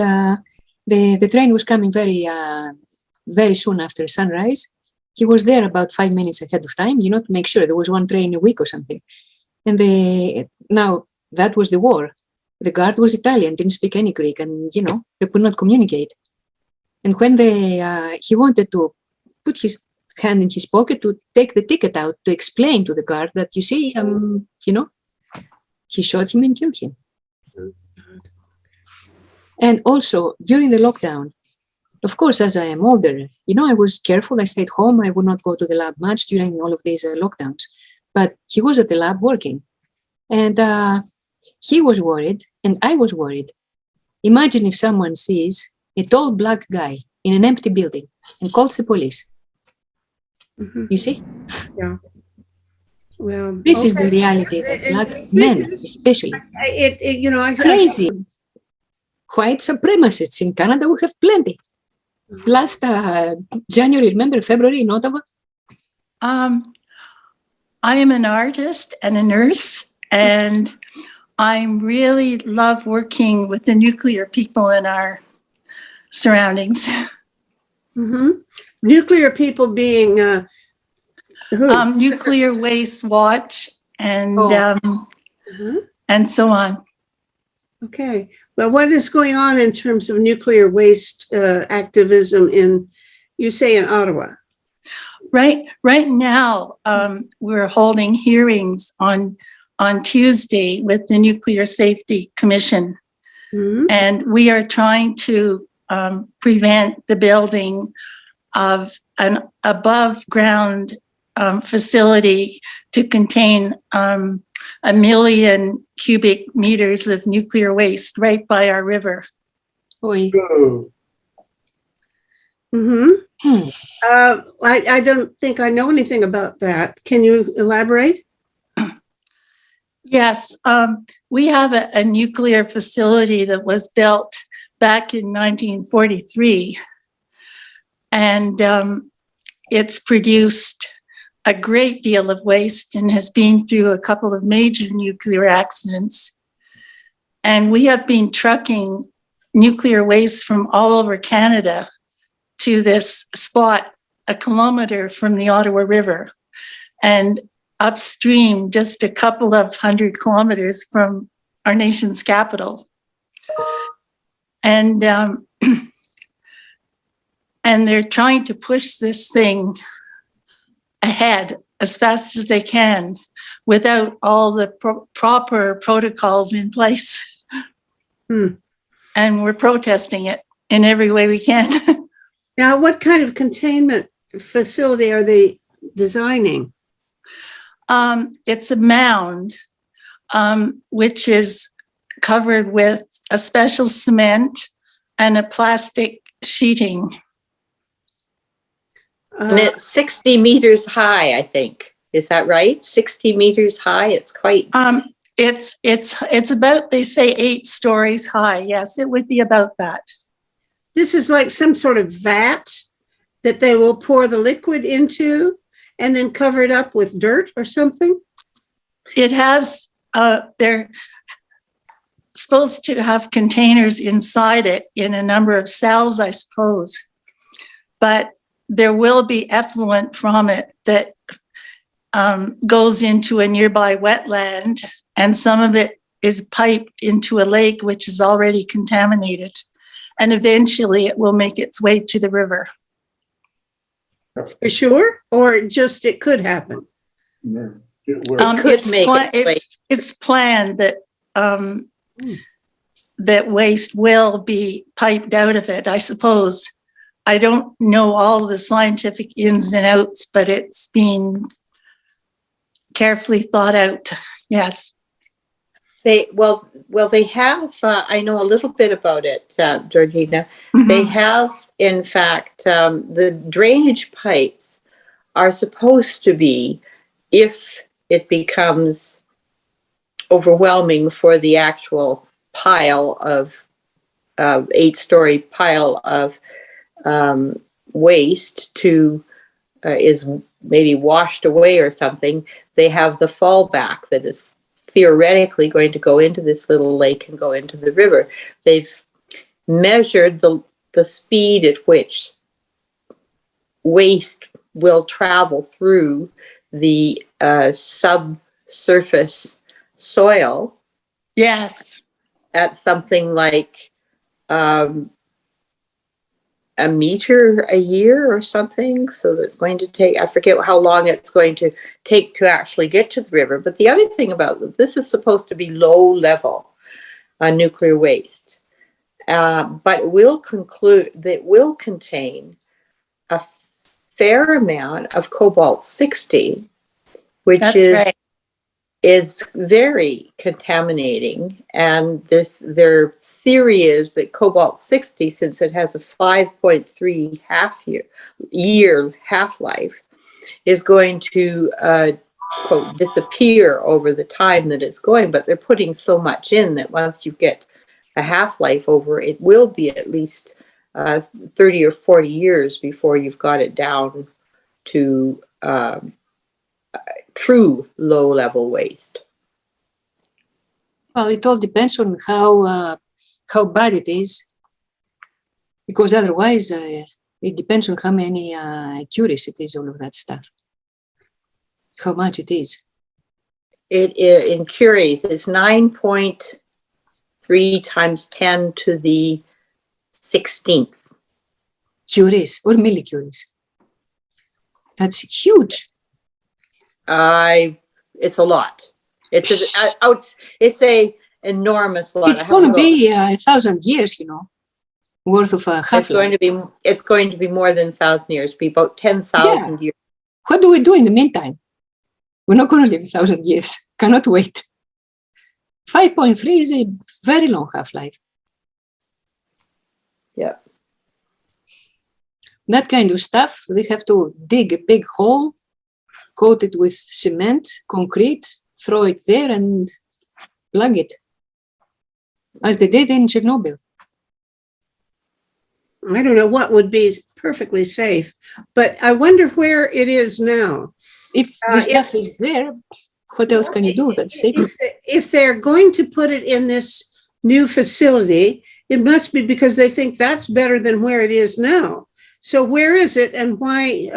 the train was coming very soon after sunrise. He was there about 5 minutes ahead of time, to make sure there was one train a week or something. And now that was the war. The guard was Italian, didn't speak any Greek, and they could not communicate. And when he wanted to put his hand in his pocket to take the ticket out to explain to the guard that, you see, he shot him and killed him. And also during the lockdown, of course, as I am older, I was careful. I stayed home. I would not go to the lab much during all of these lockdowns. But he was at the lab working. And he was worried, and I was worried. Imagine if someone sees a tall Black guy in an empty building and calls the police. Mm-hmm. You see? Yeah. Well, this is the reality that Black men, especially, crazy white supremacists in Canada, we have plenty. Last January, remember, February in Ottawa? I am an artist and a nurse, and I really love working with the nuclear people in our surroundings. Mm-hmm. Nuclear people being who? Nuclear Waste Watch and and so on. Okay. Well, what is going on in terms of nuclear waste activism in Ottawa? Right now, we're holding hearings on Tuesday with the Nuclear Safety Commission, and we are trying to prevent the building of an above ground facility to contain 1 million cubic meters of nuclear waste right by our river. Oy. Mm-hmm. I don't think I know anything about that. Can you elaborate? Yes, we have a nuclear facility that was built back in 1943, and it's produced a great deal of waste and has been through a couple of major nuclear accidents. And we have been trucking nuclear waste from all over Canada to this spot 1 kilometer from the Ottawa River and upstream just a couple of 100 kilometers from our nation's capital. And and they're trying to push this thing ahead as fast as they can without all the proper protocols in place. And we're protesting it in every way we can. Now, what kind of containment facility are they designing? It's a mound, which is covered with a special cement and a plastic sheeting. And it's 60 meters high, I think. Is that right? 60 meters high. It's quite. It's about, they say, 8 stories high. Yes, it would be about that. This is like some sort of vat that they will pour the liquid into and then cover it up with dirt or something? It has, they're supposed to have containers inside it in a number of cells, I suppose. But there will be effluent from it that goes into a nearby wetland, and some of it is piped into a lake which is already contaminated. And eventually it will make its way to the river. For sure, or just it could happen. It's planned that that waste will be piped out of it, I suppose. I don't know all the scientific ins and outs, but it's been carefully thought out. Yes. They have. I know a little bit about it, Georgina. Mm-hmm. They have, in fact, the drainage pipes are supposed to be, if it becomes overwhelming for the actual pile of 8-story pile of waste to is maybe washed away or something, they have the fallback that is theoretically going to go into this little lake and go into the river. They've measured the speed at which waste will travel through the subsurface soil. Yes. At something like a meter a year or something. So that's going to take, I forget how long it's going to take to actually get to the river. But the other thing about this is supposed to be low level nuclear waste. But it will contain a fair amount of cobalt-60, which is very contaminating. And their theory is that cobalt-60, since it has a 5.3 year half-life, is going to quote, disappear over the time that it's going. But they're putting so much in that once you get a half-life over, it will be at least 30 or 40 years before you've got it down to true low-level waste. Well, it all depends on how bad it is, because otherwise it depends on how many accuracy it is, all of that stuff, how much it is. It in curies, it's 9.3 times 10 to the 16th. Curies or millicuries. That's huge. It's a lot. It's a enormous lot. It's going to be 1,000 years, worth of half-life. It's going to be more than 1,000 years. Be about 10,000 years. What do we do in the meantime? We're not going to live 1,000 years. Cannot wait. 5.3 is a very long half-life. Yeah. That kind of stuff, they have to dig a big hole, coat it with cement, concrete, throw it there and plug it, as they did in Chernobyl. I don't know what would be perfectly safe, but I wonder where it is now. If the stuff is there, what else can you do that's safe? If they're going to put it in this new facility, it must be because they think that's better than where it is now. So where is it, and why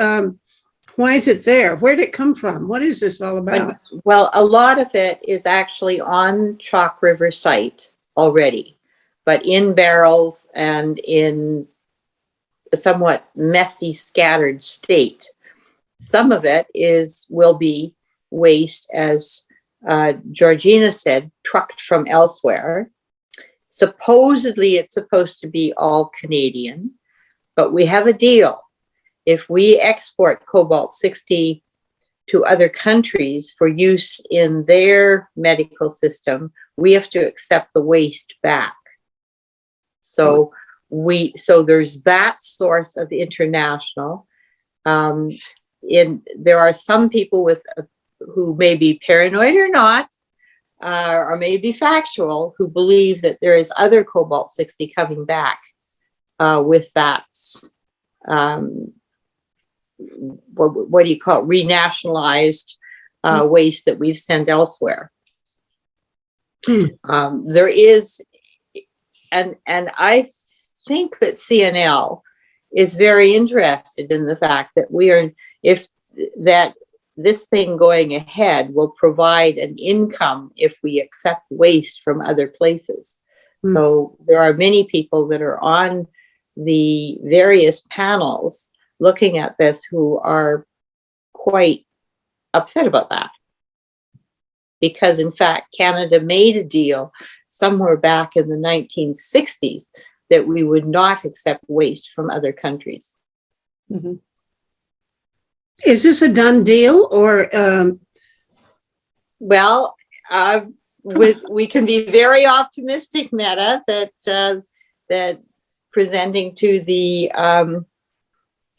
is it there? Where did it come from? What is this all about? Well, a lot of it is actually on Chalk River site already, but in barrels and in a somewhat messy, scattered state. Some of it will be waste, as Georgina said, trucked from elsewhere. Supposedly, it's supposed to be all Canadian, but we have a deal. If we export cobalt-60 to other countries for use in their medical system, we have to accept the waste back. So there's that source of international. There are some people who may be paranoid or not, or may be factual, who believe that there is other cobalt-60 coming back with that. What do you call it? Renationalized waste that we've sent elsewhere. There is, and I think that CNL is very interested in the fact that this thing going ahead will provide an income if we accept waste from other places. So there are many people that are on the various panels looking at this who are quite upset about that. Because in fact, Canada made a deal somewhere back in the 1960s that we would not accept waste from other countries. Mm-hmm. Is this a done deal or? Well, we can be very optimistic, Meta, that presenting to the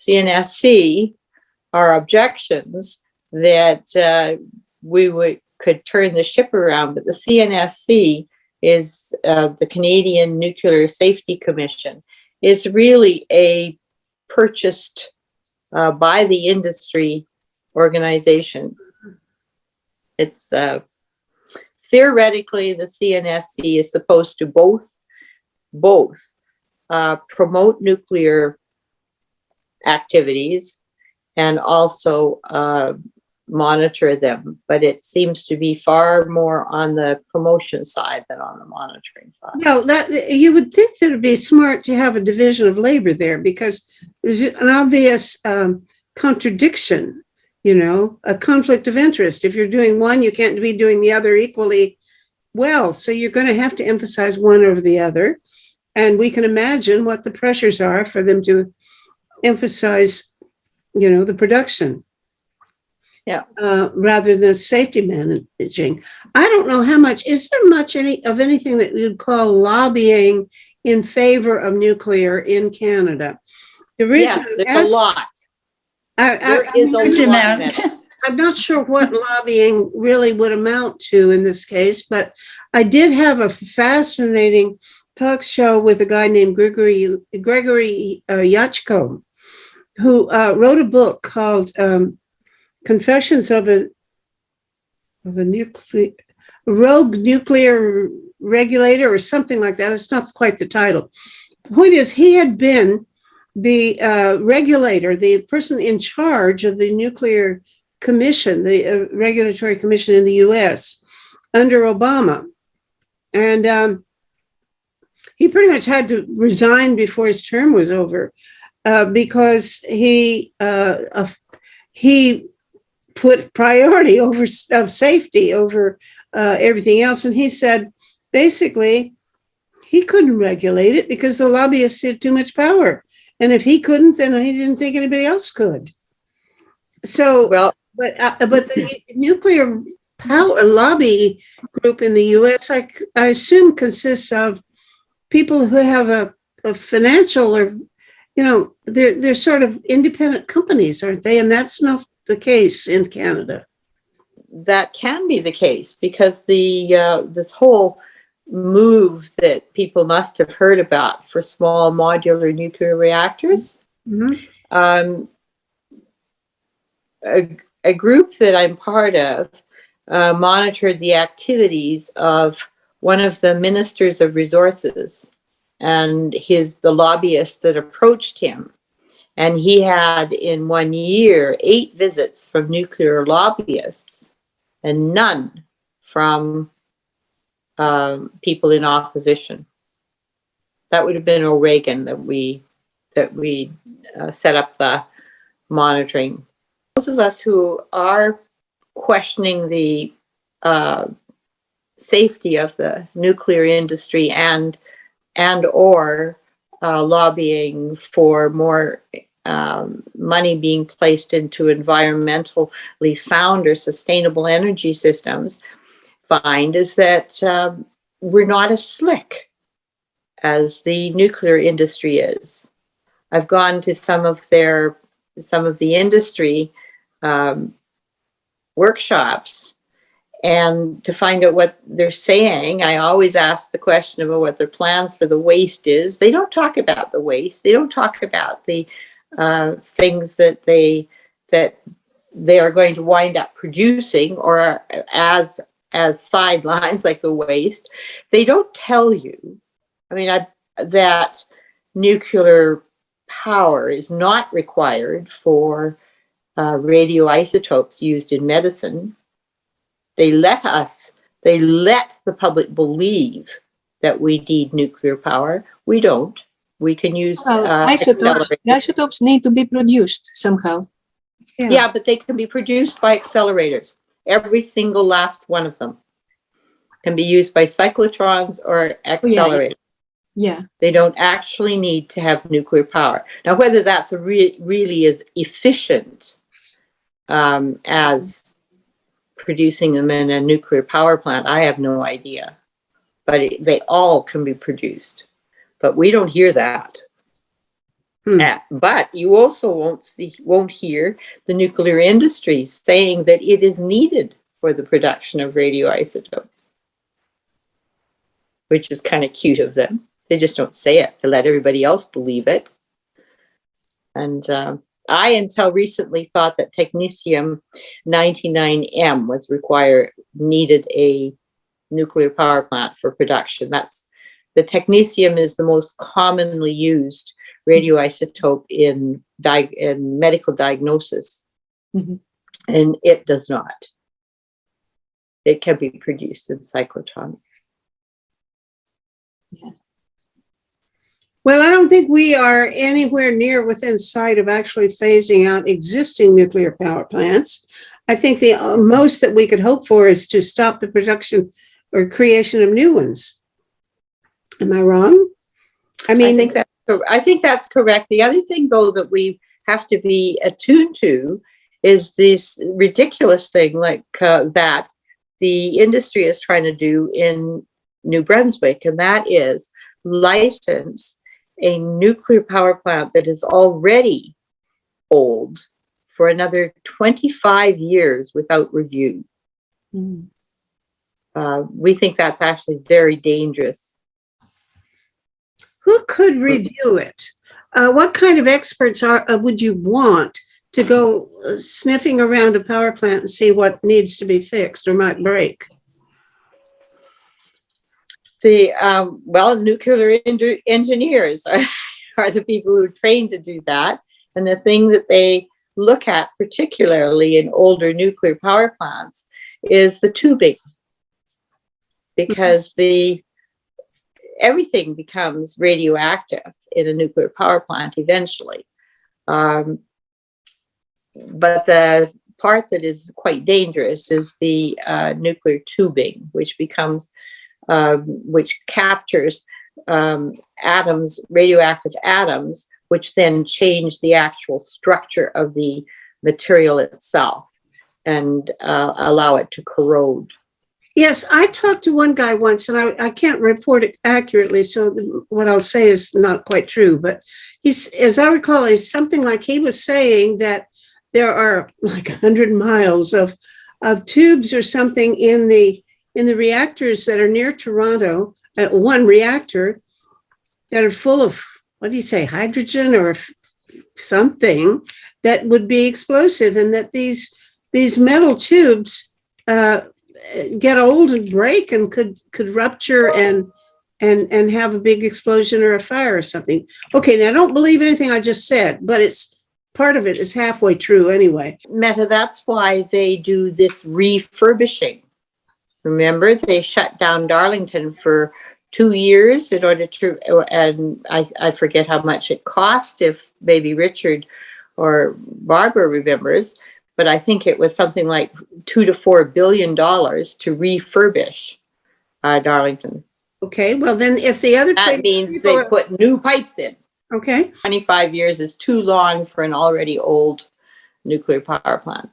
CNSC our objections that we could turn the ship around. But the CNSC is the Canadian Nuclear Safety Commission. Is really a purchased by the industry organization. It's theoretically the CNSC is supposed to both promote nuclear activities and also monitor them, but it seems to be far more on the promotion side than on the monitoring side. Well, that you would think that it'd be smart to have a division of labor there, because there's an obvious contradiction, a conflict of interest. If you're doing one, you can't be doing the other equally well. So you're going to have to emphasize one over the other. And we can imagine what the pressures are for them to emphasize, the production. Yeah. Rather than safety managing. I don't know how much, is there much of anything that you'd call lobbying in favor of nuclear in Canada? The reason yes, there's a lot. There is a lot. I'm not sure what lobbying really would amount to in this case, but I did have a fascinating talk show with a guy named Gregory Yachko, who wrote a book called Confessions of a rogue nuclear regulator or something like that. It's not quite the title. The point is, he had been the regulator, the person in charge of the nuclear commission, the regulatory commission in the US under Obama. And he pretty much had to resign before his term was over because he put priority of safety over everything else. And he said, basically, he couldn't regulate it because the lobbyists had too much power. And if he couldn't, then he didn't think anybody else could. So, but the nuclear power lobby group in the U.S., I assume, consists of people who have a financial or, they're sort of independent companies, aren't they? And that's not the case in Canada. That can be the case because this whole move that people must have heard about for small modular nuclear reactors. Mm-hmm. A group that I'm part of monitored the activities of one of the ministers of resources and the lobbyists that approached him. And he had in 1 year 8 visits from nuclear lobbyists and none from people in opposition. That would have been O'Regan that we set up the monitoring. Those of us who are questioning the safety of the nuclear industry and or lobbying for more money being placed into environmentally sound or sustainable energy systems find is that we're not as slick as the nuclear industry is. I've gone to some of the industry workshops, and to find out what they're saying, I always ask the question about what their plans for the waste is. They don't talk about the waste. They don't talk about the things that they are going to wind up producing, or as sidelines like the waste. They don't tell you. I mean, that nuclear power is not required for radioisotopes used in medicine. They let the public believe that we need nuclear power. We don't. We can use isotopes need to be produced somehow. Yeah, but they can be produced by accelerators. Every single last one of them can be used by cyclotrons or accelerators. Yeah. They don't actually need to have nuclear power. Now, whether that's really as efficient as producing them in a nuclear power plant, I have no idea. But they all can be produced. But we don't hear that. But you also won't hear the nuclear industry saying that it is needed for the production of radioisotopes, which is kind of cute of them. They just don't say it to let everybody else believe it. And I, until recently, thought that technetium 99M needed a nuclear power plant for production. The technetium is the most commonly used radioisotope in medical diagnosis, and it does not. It can be produced in cyclotrons. Yeah. Well, I don't think we are anywhere near within sight of actually phasing out existing nuclear power plants. I think the most that we could hope for is to stop the production or creation of new ones. Am I wrong? I mean, I think that's correct. The other thing, though, that we have to be attuned to is this ridiculous thing like that the industry is trying to do in New Brunswick, and that is license a nuclear power plant that is already old for another 25 years without review. We think that's actually very dangerous. who could review it? What kind of experts would you want to go sniffing around a power plant and see what needs to be fixed or might break? Nuclear engineers are the people who are trained to do that. And the thing that they look at, particularly in older nuclear power plants, is the tubing, because everything becomes radioactive in a nuclear power plant eventually. But the part that is quite dangerous is the nuclear tubing, which captures atoms, radioactive atoms, which then change the actual structure of the material itself and allow it to corrode. Yes, I talked to one guy once, and I can't report it accurately, so what I'll say is not quite true. But as I recall, it's something like he was saying that there are like 100 miles of tubes or something in the reactors that are near Toronto, one reactor, that are full of, what do you say, hydrogen or something that would be explosive, and that these metal tubes get old and break and could rupture and have a big explosion or a fire or something. Okay, now don't believe anything I just said, but it's part of it is halfway true anyway. Meta, that's why they do this refurbishing. Remember, they shut down Darlington for 2 years in order to, and I forget how much it cost, if maybe Richard or Barbara remembers, but I think it was something like $2 to $4 billion to refurbish Darlington. Okay, well then if the other that means they put new pipes in. Okay. 25 years is too long for an already old nuclear power plant.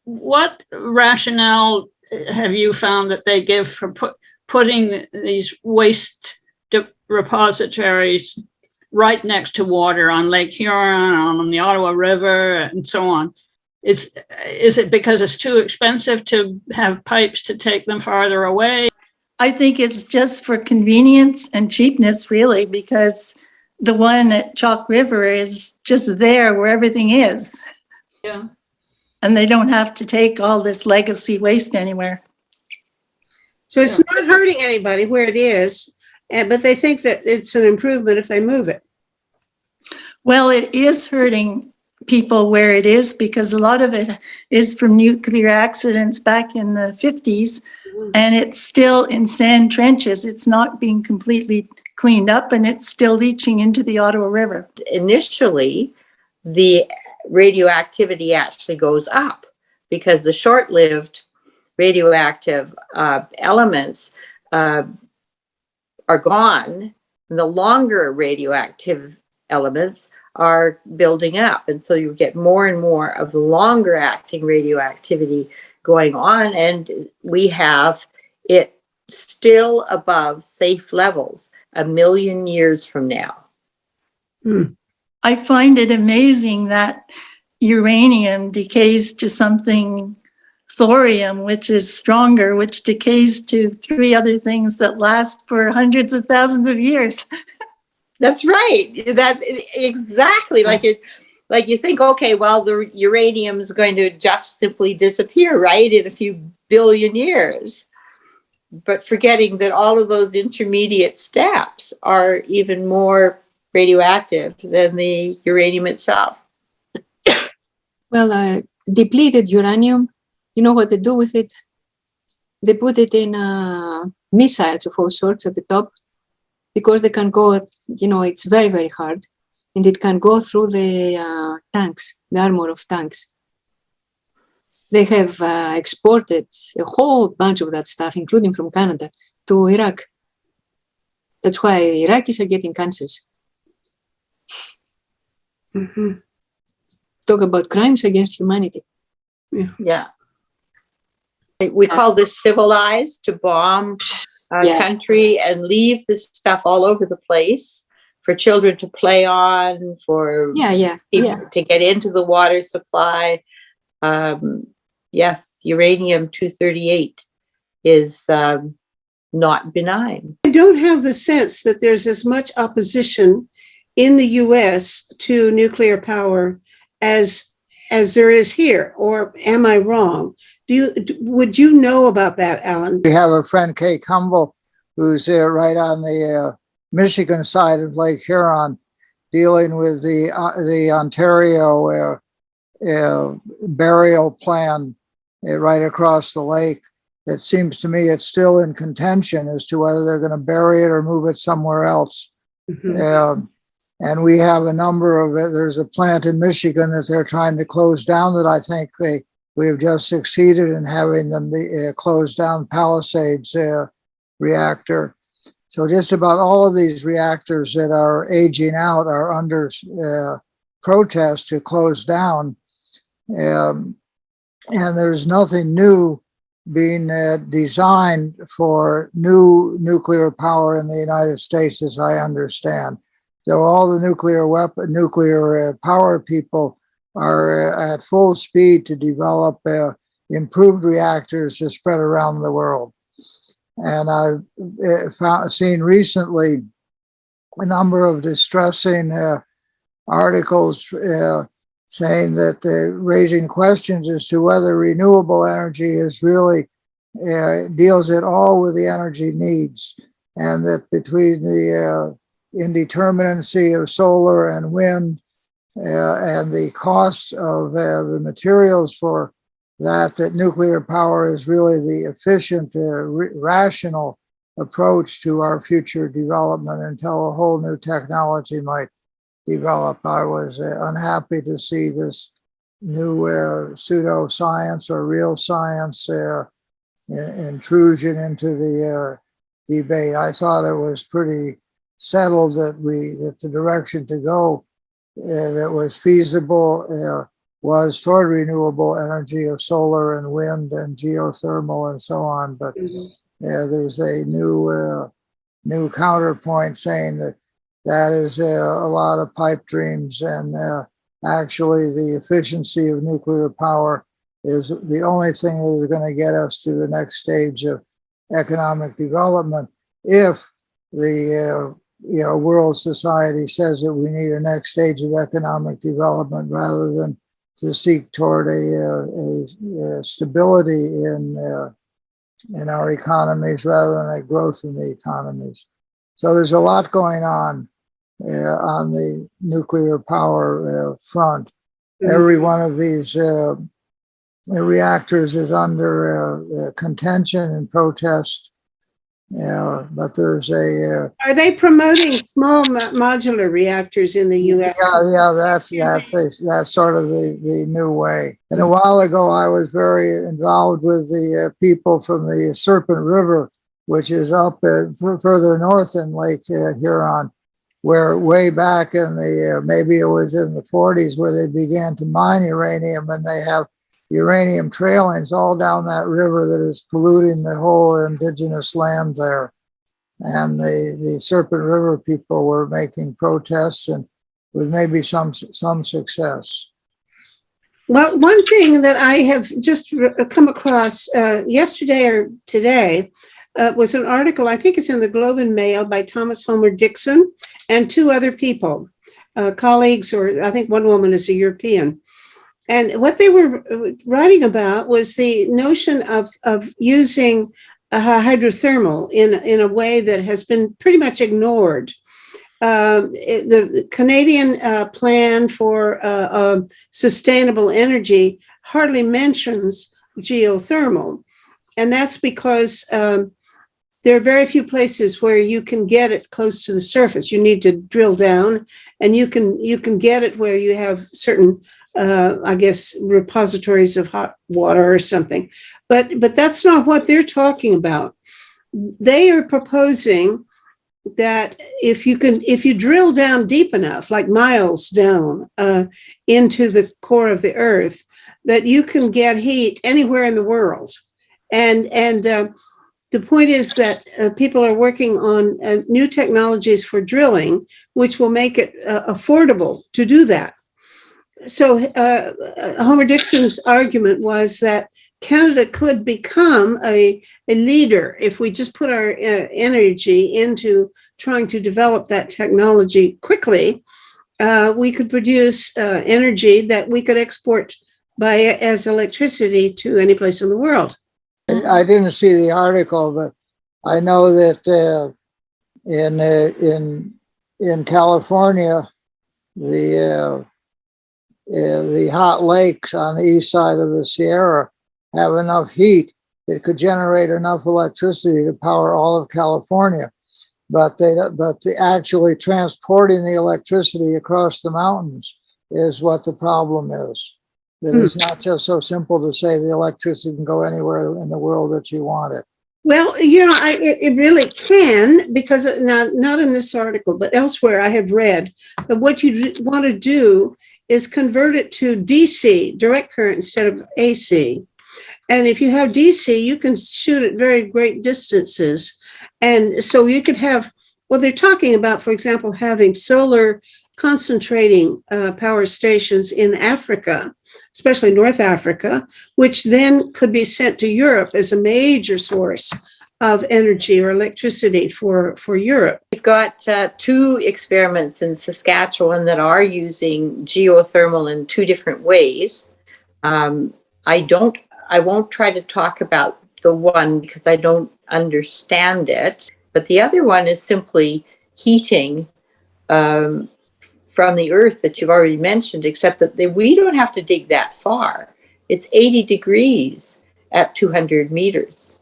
What rationale have you found that they give for putting these waste repositories right next to water on Lake Huron, on the Ottawa River, and so on? Is it because it's too expensive to have pipes to take them farther away? I think it's just for convenience and cheapness, really, because the one at Chalk River is just there where everything is. Yeah. And they don't have to take all this legacy waste anywhere. So it's not hurting anybody where it is, but they think that it's an improvement if they move it. Well, it is hurting people where it is, because a lot of it is from nuclear accidents back in the 50s, and it's still in sand trenches. It's not being completely cleaned up, and it's still leaching into the Ottawa River. Initially, the radioactivity actually goes up because the short-lived radioactive elements are gone. The longer radioactive elements are building up. And so you get more and more of the longer acting radioactivity going on. And we have it still above safe levels 1 million years from now. I find it amazing that uranium decays to something thorium, which is stronger, which decays to 3 other things that last for hundreds of thousands of years. That's right. That exactly like it. Like you think, okay, well, the uranium is going to just simply disappear, right, in a few billion years. But forgetting that all of those intermediate steps are even more radioactive than the uranium itself. Well, depleted uranium, you know what they do with it? They put it in missiles of all sorts at the top, because they can go, it's very, very hard, and it can go through the tanks, the armor of tanks. They have exported a whole bunch of that stuff, including from Canada, to Iraq. That's why Iraqis are getting cancers. Mm-hmm. Talk about crimes against humanity. Yeah. We call this civilized, to bomb a country and leave this stuff all over the place for children to play on, for people to get into the water supply. Yes, uranium-238 is not benign. I don't have the sense that there's as much opposition in the US to nuclear power as there is here, or am I wrong? Would you know about that, Alan? We have a friend, Kay Cumble, who's right on the Michigan side of Lake Huron, dealing with the Ontario burial plan right across the lake. It seems to me it's still in contention as to whether they're going to bury it or move it somewhere else. Mm-hmm. And we have a number of it. There's a plant in Michigan that they're trying to close down that I think we have just succeeded in having them close down. Palisades reactor. So just about all of these reactors that are aging out are under protest to close down. And there's nothing new being designed for new nuclear power in the United States, as I understand. So all the nuclear power people are at full speed to develop improved reactors to spread around the world. And I've seen recently a number of distressing articles saying that raising questions as to whether renewable energy is really deals at all with the energy needs, and that between the indeterminacy of solar and wind and the costs of the materials for that nuclear power is really the efficient, rational approach to our future development until a whole new technology might develop. I was unhappy to see this new pseudoscience or real science intrusion into the debate. I thought it was pretty settled that the direction to go that was feasible was toward renewable energy of solar and wind and geothermal and so on. But there's a new counterpoint saying that is a lot of pipe dreams, and actually the efficiency of nuclear power is the only thing that is going to get us to the next stage of economic development. If the world society says that we need a next stage of economic development rather than to seek toward a stability in our economies rather than a growth in the economies. So there's a lot going on the nuclear power front. every one of these reactors is under contention and protest. But there's Are they promoting small modular reactors in the U.S.? Yeah, that's sort of the new way. And a while ago, I was very involved with the people from the Serpent River, which is up further north in Lake Huron, where way back in the maybe it was in the 40s where they began to mine uranium, and they have uranium trailings all down that river that is polluting the whole indigenous land there. And the Serpent River people were making protests, and with maybe some success. Well, one thing that I have just come across yesterday or today was an article, I think it's in the Globe and Mail, by Thomas Homer Dixon and two other people, colleagues, or I think one woman is a European. And what they were writing about was the notion of using hydrothermal in a way that has been pretty much ignored. The Canadian plan for sustainable energy hardly mentions geothermal. And that's because there are very few places where you can get it close to the surface. You need to drill down, and you can get it where you have certain I guess, repositories of hot water or something. But that's not what they're talking about. They are proposing that if you drill down deep enough, like miles down into the core of the earth, that you can get heat anywhere in the world. And the point is that people are working on new technologies for drilling, which will make it affordable to do that. So Homer Dixon's argument was that Canada could become a leader if we just put our energy into trying to develop that technology quickly. We could produce energy that we could export as electricity to any place in the world. I didn't see the article, but I know that in California, the hot lakes on the east side of the Sierra have enough heat that could generate enough electricity to power all of California. But actually transporting the electricity across the mountains is what the problem is. That it's not just so simple to say the electricity can go anywhere in the world that you want it. Well, it really can, because not in this article, but elsewhere I have read that what you want to do is convert it to DC, direct current, instead of AC. And if you have DC, you can shoot at very great distances. And so you could have, well, they're talking about, for example, having solar concentrating power stations in Africa, especially North Africa, which then could be sent to Europe as a major source of energy or electricity for Europe. We've got two experiments in Saskatchewan that are using geothermal in two different ways. I won't try to talk about the one because I don't understand it, but the other one is simply heating from the earth that you've already mentioned, except that we don't have to dig that far. It's 80 degrees at 200 meters.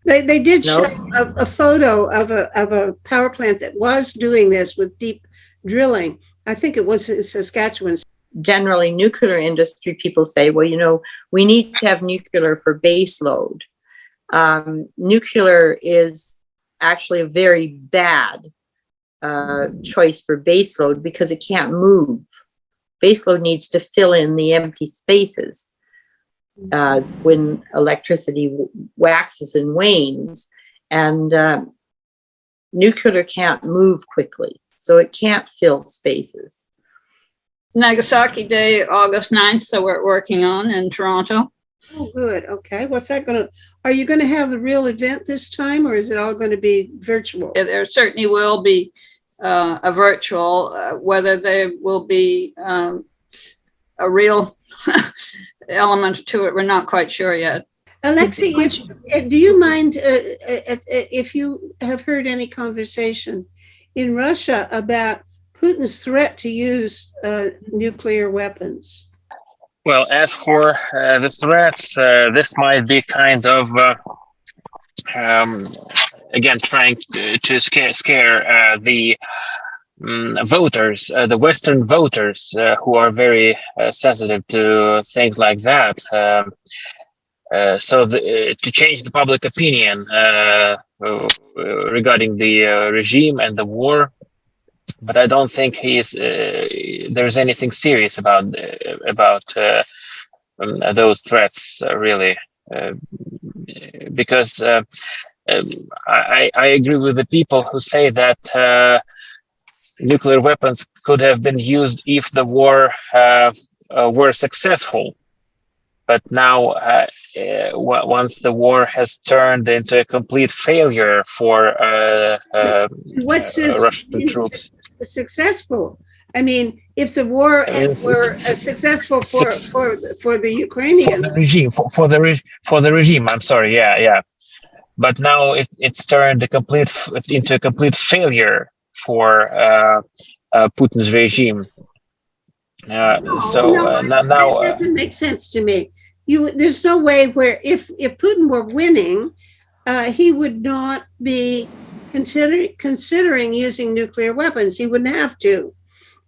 They did show a photo of a power plant that was doing this with deep drilling. I think it was in Saskatchewan. Generally, nuclear industry people say, well, we need to have nuclear for base load. Nuclear is actually a very bad choice for base load because it can't move. Base load needs to fill in the empty spaces. When electricity waxes and wanes, and nuclear can't move quickly, so it can't fill spaces. Nagasaki Day, August 9th, so we're working on in Toronto. Oh, good. Okay. What's that are you going to have a real event this time, or is it all going to be virtual? Yeah, there certainly will be a virtual, whether there will be a real element to it, we're not quite sure yet. Alexei, do you mind if you have heard any conversation in Russia about Putin's threat to use nuclear weapons? Well, as for the threats, this might be kind of um, again trying to scare the voters, the Western voters, who are very sensitive to things like that. To change the public opinion regarding the regime and the war, but I don't think there's anything serious about those threats, really, because I agree with the people who say that nuclear weapons could have been used if the war were successful. But now, once the war has turned into a complete failure for Russian troops, successful? I mean, if the war were successful for the Ukrainians, for the regime, for the regime. I'm sorry, yeah. But now it's turned into a complete failure for Putin's regime. Now that doesn't make sense to me. There's no way where if Putin were winning, he would not be considering using nuclear weapons. He wouldn't have to.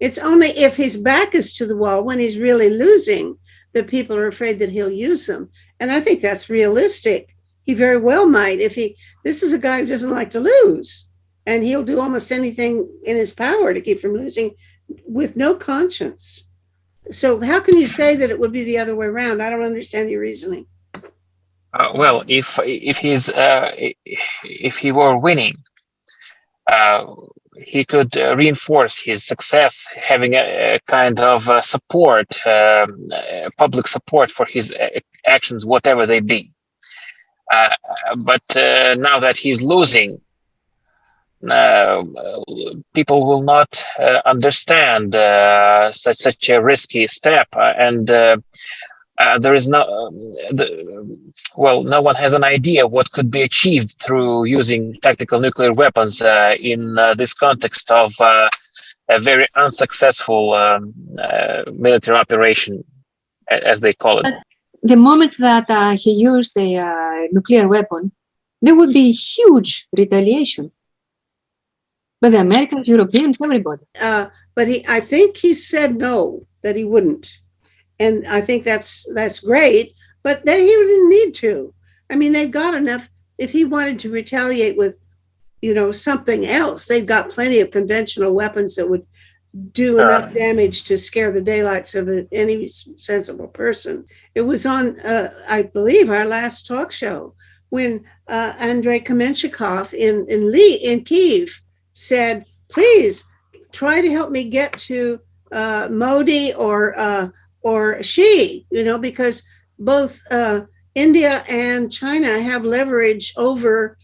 It's only if his back is to the wall, when he's really losing, that people are afraid that he'll use them. And I think that's realistic. He very well might. This is a guy who doesn't like to lose, and he'll do almost anything in his power to keep from losing with no conscience. So how can you say that it would be the other way around? I don't understand your reasoning. Well, if he were winning, he could reinforce his success, having a kind of support, public support for his actions, whatever they be. But now that he's losing, people will not understand such a risky step, and there is no one has an idea what could be achieved through using tactical nuclear weapons in this context of a very unsuccessful military operation, as they call it. The moment that he used the nuclear weapon, there would be huge retaliation. But the Americans, Europeans, everybody. But I think he said no, that he wouldn't. And I think that's great, but then he didn't need to. I mean, they've got enough. If he wanted to retaliate with, something else, they've got plenty of conventional weapons that would do enough damage to scare the daylights of any sensible person. It was on, I believe, our last talk show when Andrei Kamenshikov in Kyiv said, please try to help me get to Modi or Xi, because both India and China have leverage over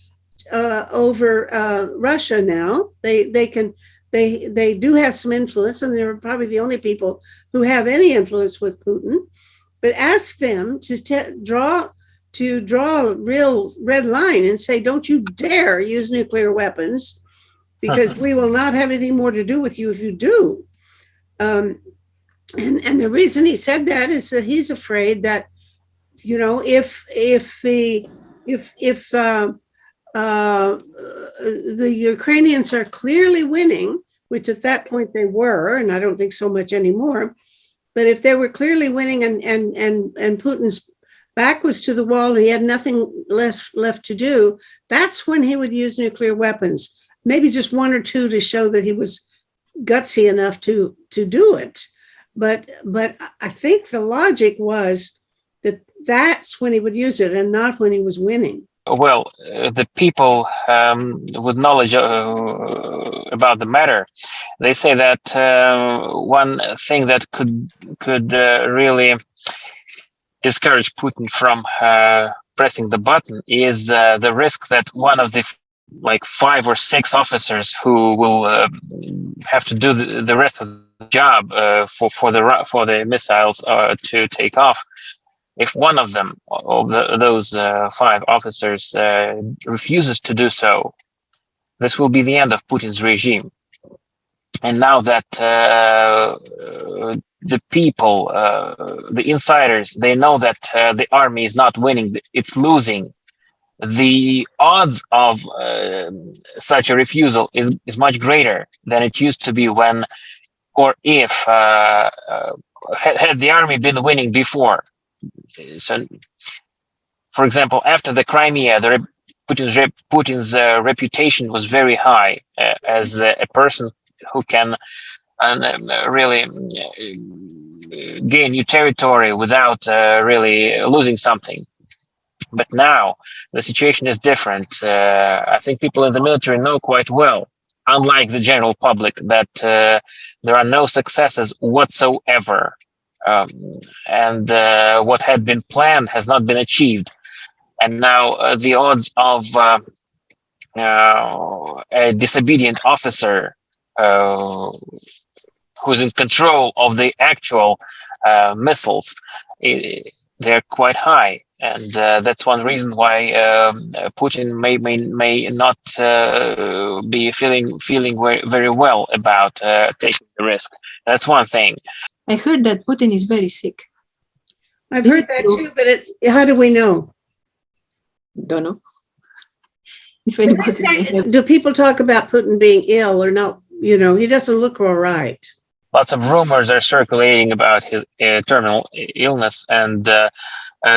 Russia now. They do have some influence, and they're probably the only people who have any influence with Putin. But ask them to draw a real red line and say, don't you dare use nuclear weapons, because we will not have anything more to do with you if you do. And the reason he said that is that he's afraid that, if the Ukrainians are clearly winning, which at that point they were, and I don't think so much anymore, but if they were clearly winning and Putin's back was to the wall and he had nothing left to do, that's when he would use nuclear weapons. Maybe just one or two to show that he was gutsy enough to do it. But I think the logic was that that's when he would use it and not when he was winning. Well, the people with knowledge about the matter, they say that one thing that could really discourage Putin from pressing the button is the risk that one of the 5 or 6 officers who will have to do the rest of the job for the missiles to take off. If one of them, those 5 officers, refuses to do so, this will be the end of Putin's regime. And now that the people, the insiders, they know that the army is not winning, it's losing, the odds of such a refusal is much greater than it used to be when, or if, had the army been winning before. So, for example, after the Crimea, Putin's reputation was very high as a person who can really gain new territory without really losing something. But now the situation is different. I think people in the military know quite well, unlike the general public, that there are no successes whatsoever. And what had been planned has not been achieved. And now the odds of a disobedient officer who's in control of the actual missiles, they're quite high. And that's one reason why Putin may not be feeling very well about taking the risk. That's one thing. I heard that Putin is very sick. I've Is heard it that true? too, but how do we know? Don't know. If But they anybody say- do people talk about Putin being ill or no? You know, he doesn't look all right. Lots of rumors are circulating about his terminal illness, and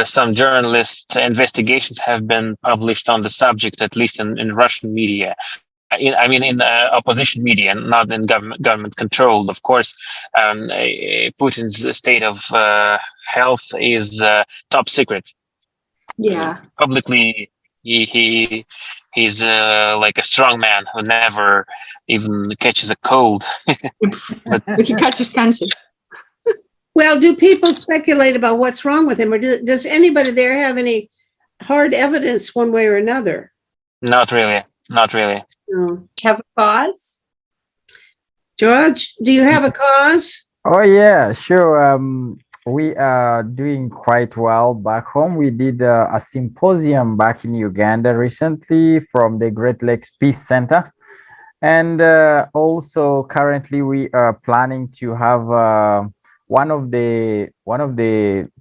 some journalist investigations have been published on the subject, at least in Russian media. In opposition media, not in government controlled. Of course, Putin's state of health is top secret. Yeah. Publicly, he's like a strong man who never even catches a cold. But he catches cancer. Well, do people speculate about what's wrong with him, or does anybody there have any hard evidence one way or another? Not really. Not really. No. Have a cause? George, do you have a cause? Oh yeah, sure. We are doing quite well back home. We did a symposium back in Uganda recently from the Great Lakes Peace Center. And also currently we are planning to have one of the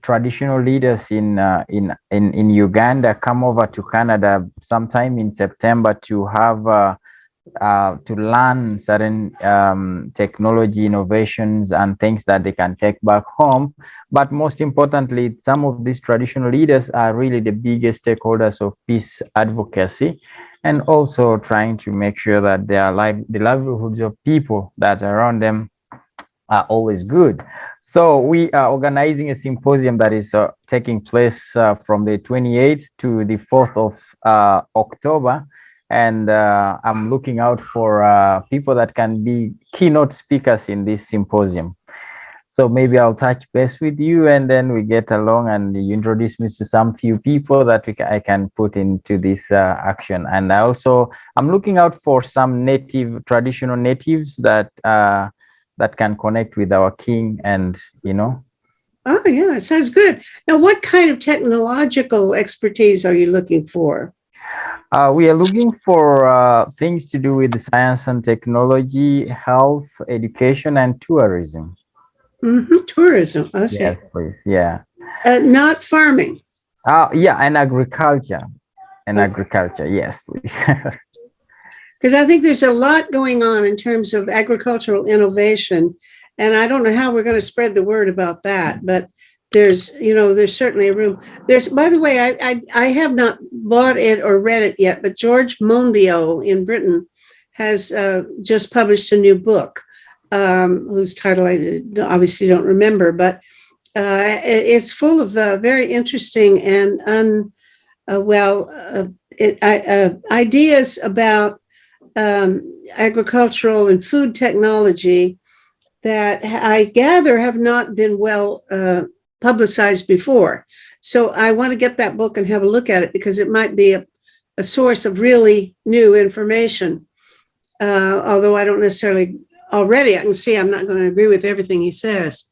traditional leaders in Uganda come over to Canada sometime in September to have to learn certain technology innovations and things that they can take back home. But most importantly, some of these traditional leaders are really the biggest stakeholders of peace advocacy, and also trying to make sure that the livelihoods of people that are around them are always good. So we are organizing a symposium that is taking place from the 28th to the 4th of October. And I'm looking out for people that can be keynote speakers in this symposium. So maybe I'll touch base with you, and then we get along, and you introduce me to some few people that I can put into this action. And I'm looking out for some traditional natives that can connect with our king, and Oh yeah, sounds good. Now, what kind of technological expertise are you looking for? We are looking for things to do with science and technology, health, education, and tourism. Mm-hmm. Tourism. I see. Yes, please. Yeah. Not farming. Yeah, and agriculture. Agriculture. Yes, please. Because I think there's a lot going on in terms of agricultural innovation, and I don't know how we're going to spread the word about that, but there's certainly a room. By the way, I have not bought it or read it yet, but George Monbiot in Britain has just published a new book, whose title I obviously don't remember, but it's full of very interesting and ideas about agricultural and food technology that I gather have not been well publicized before. So I want to get that book and have a look at it, because it might be a source of really new information. Although I don't necessarily already, I can see I'm not going to agree with everything he says.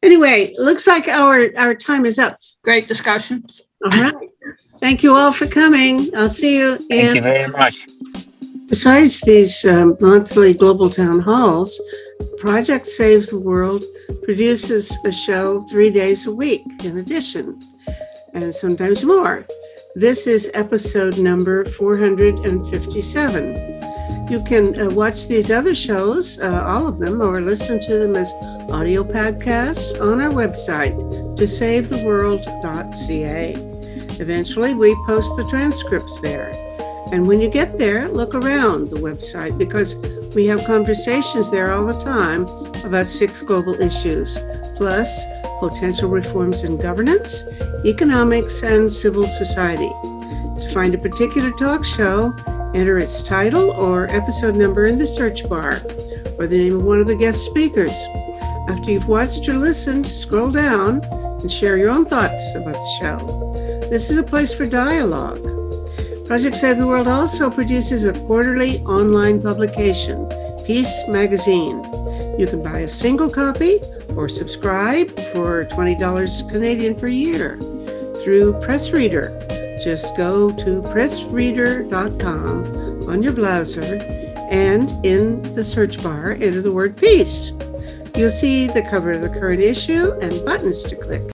Anyway, looks like our time is up. Great discussion. All right. Thank you all for coming. I'll see you. Thank you very much. Besides these monthly global town halls, Project Save the World produces a show 3 days a week in addition, and sometimes more. This is episode number 457. You can watch these other shows, all of them, or listen to them as audio podcasts on our website, tosavetheworld.ca. Eventually, we post the transcripts there. And when you get there, look around the website because we have conversations there all the time about 6 global issues, plus potential reforms in governance, economics, and civil society. To find a particular talk show, enter its title or episode number in the search bar, or the name of one of the guest speakers. After you've watched or listened, scroll down and share your own thoughts about the show. This is a place for dialogue. Project Save the World also produces a quarterly online publication, Peace Magazine. You can buy a single copy or subscribe for $20 Canadian per year through Pressreader. Just go to pressreader.com on your browser and in the search bar, enter the word peace. You'll see the cover of the current issue and buttons to click.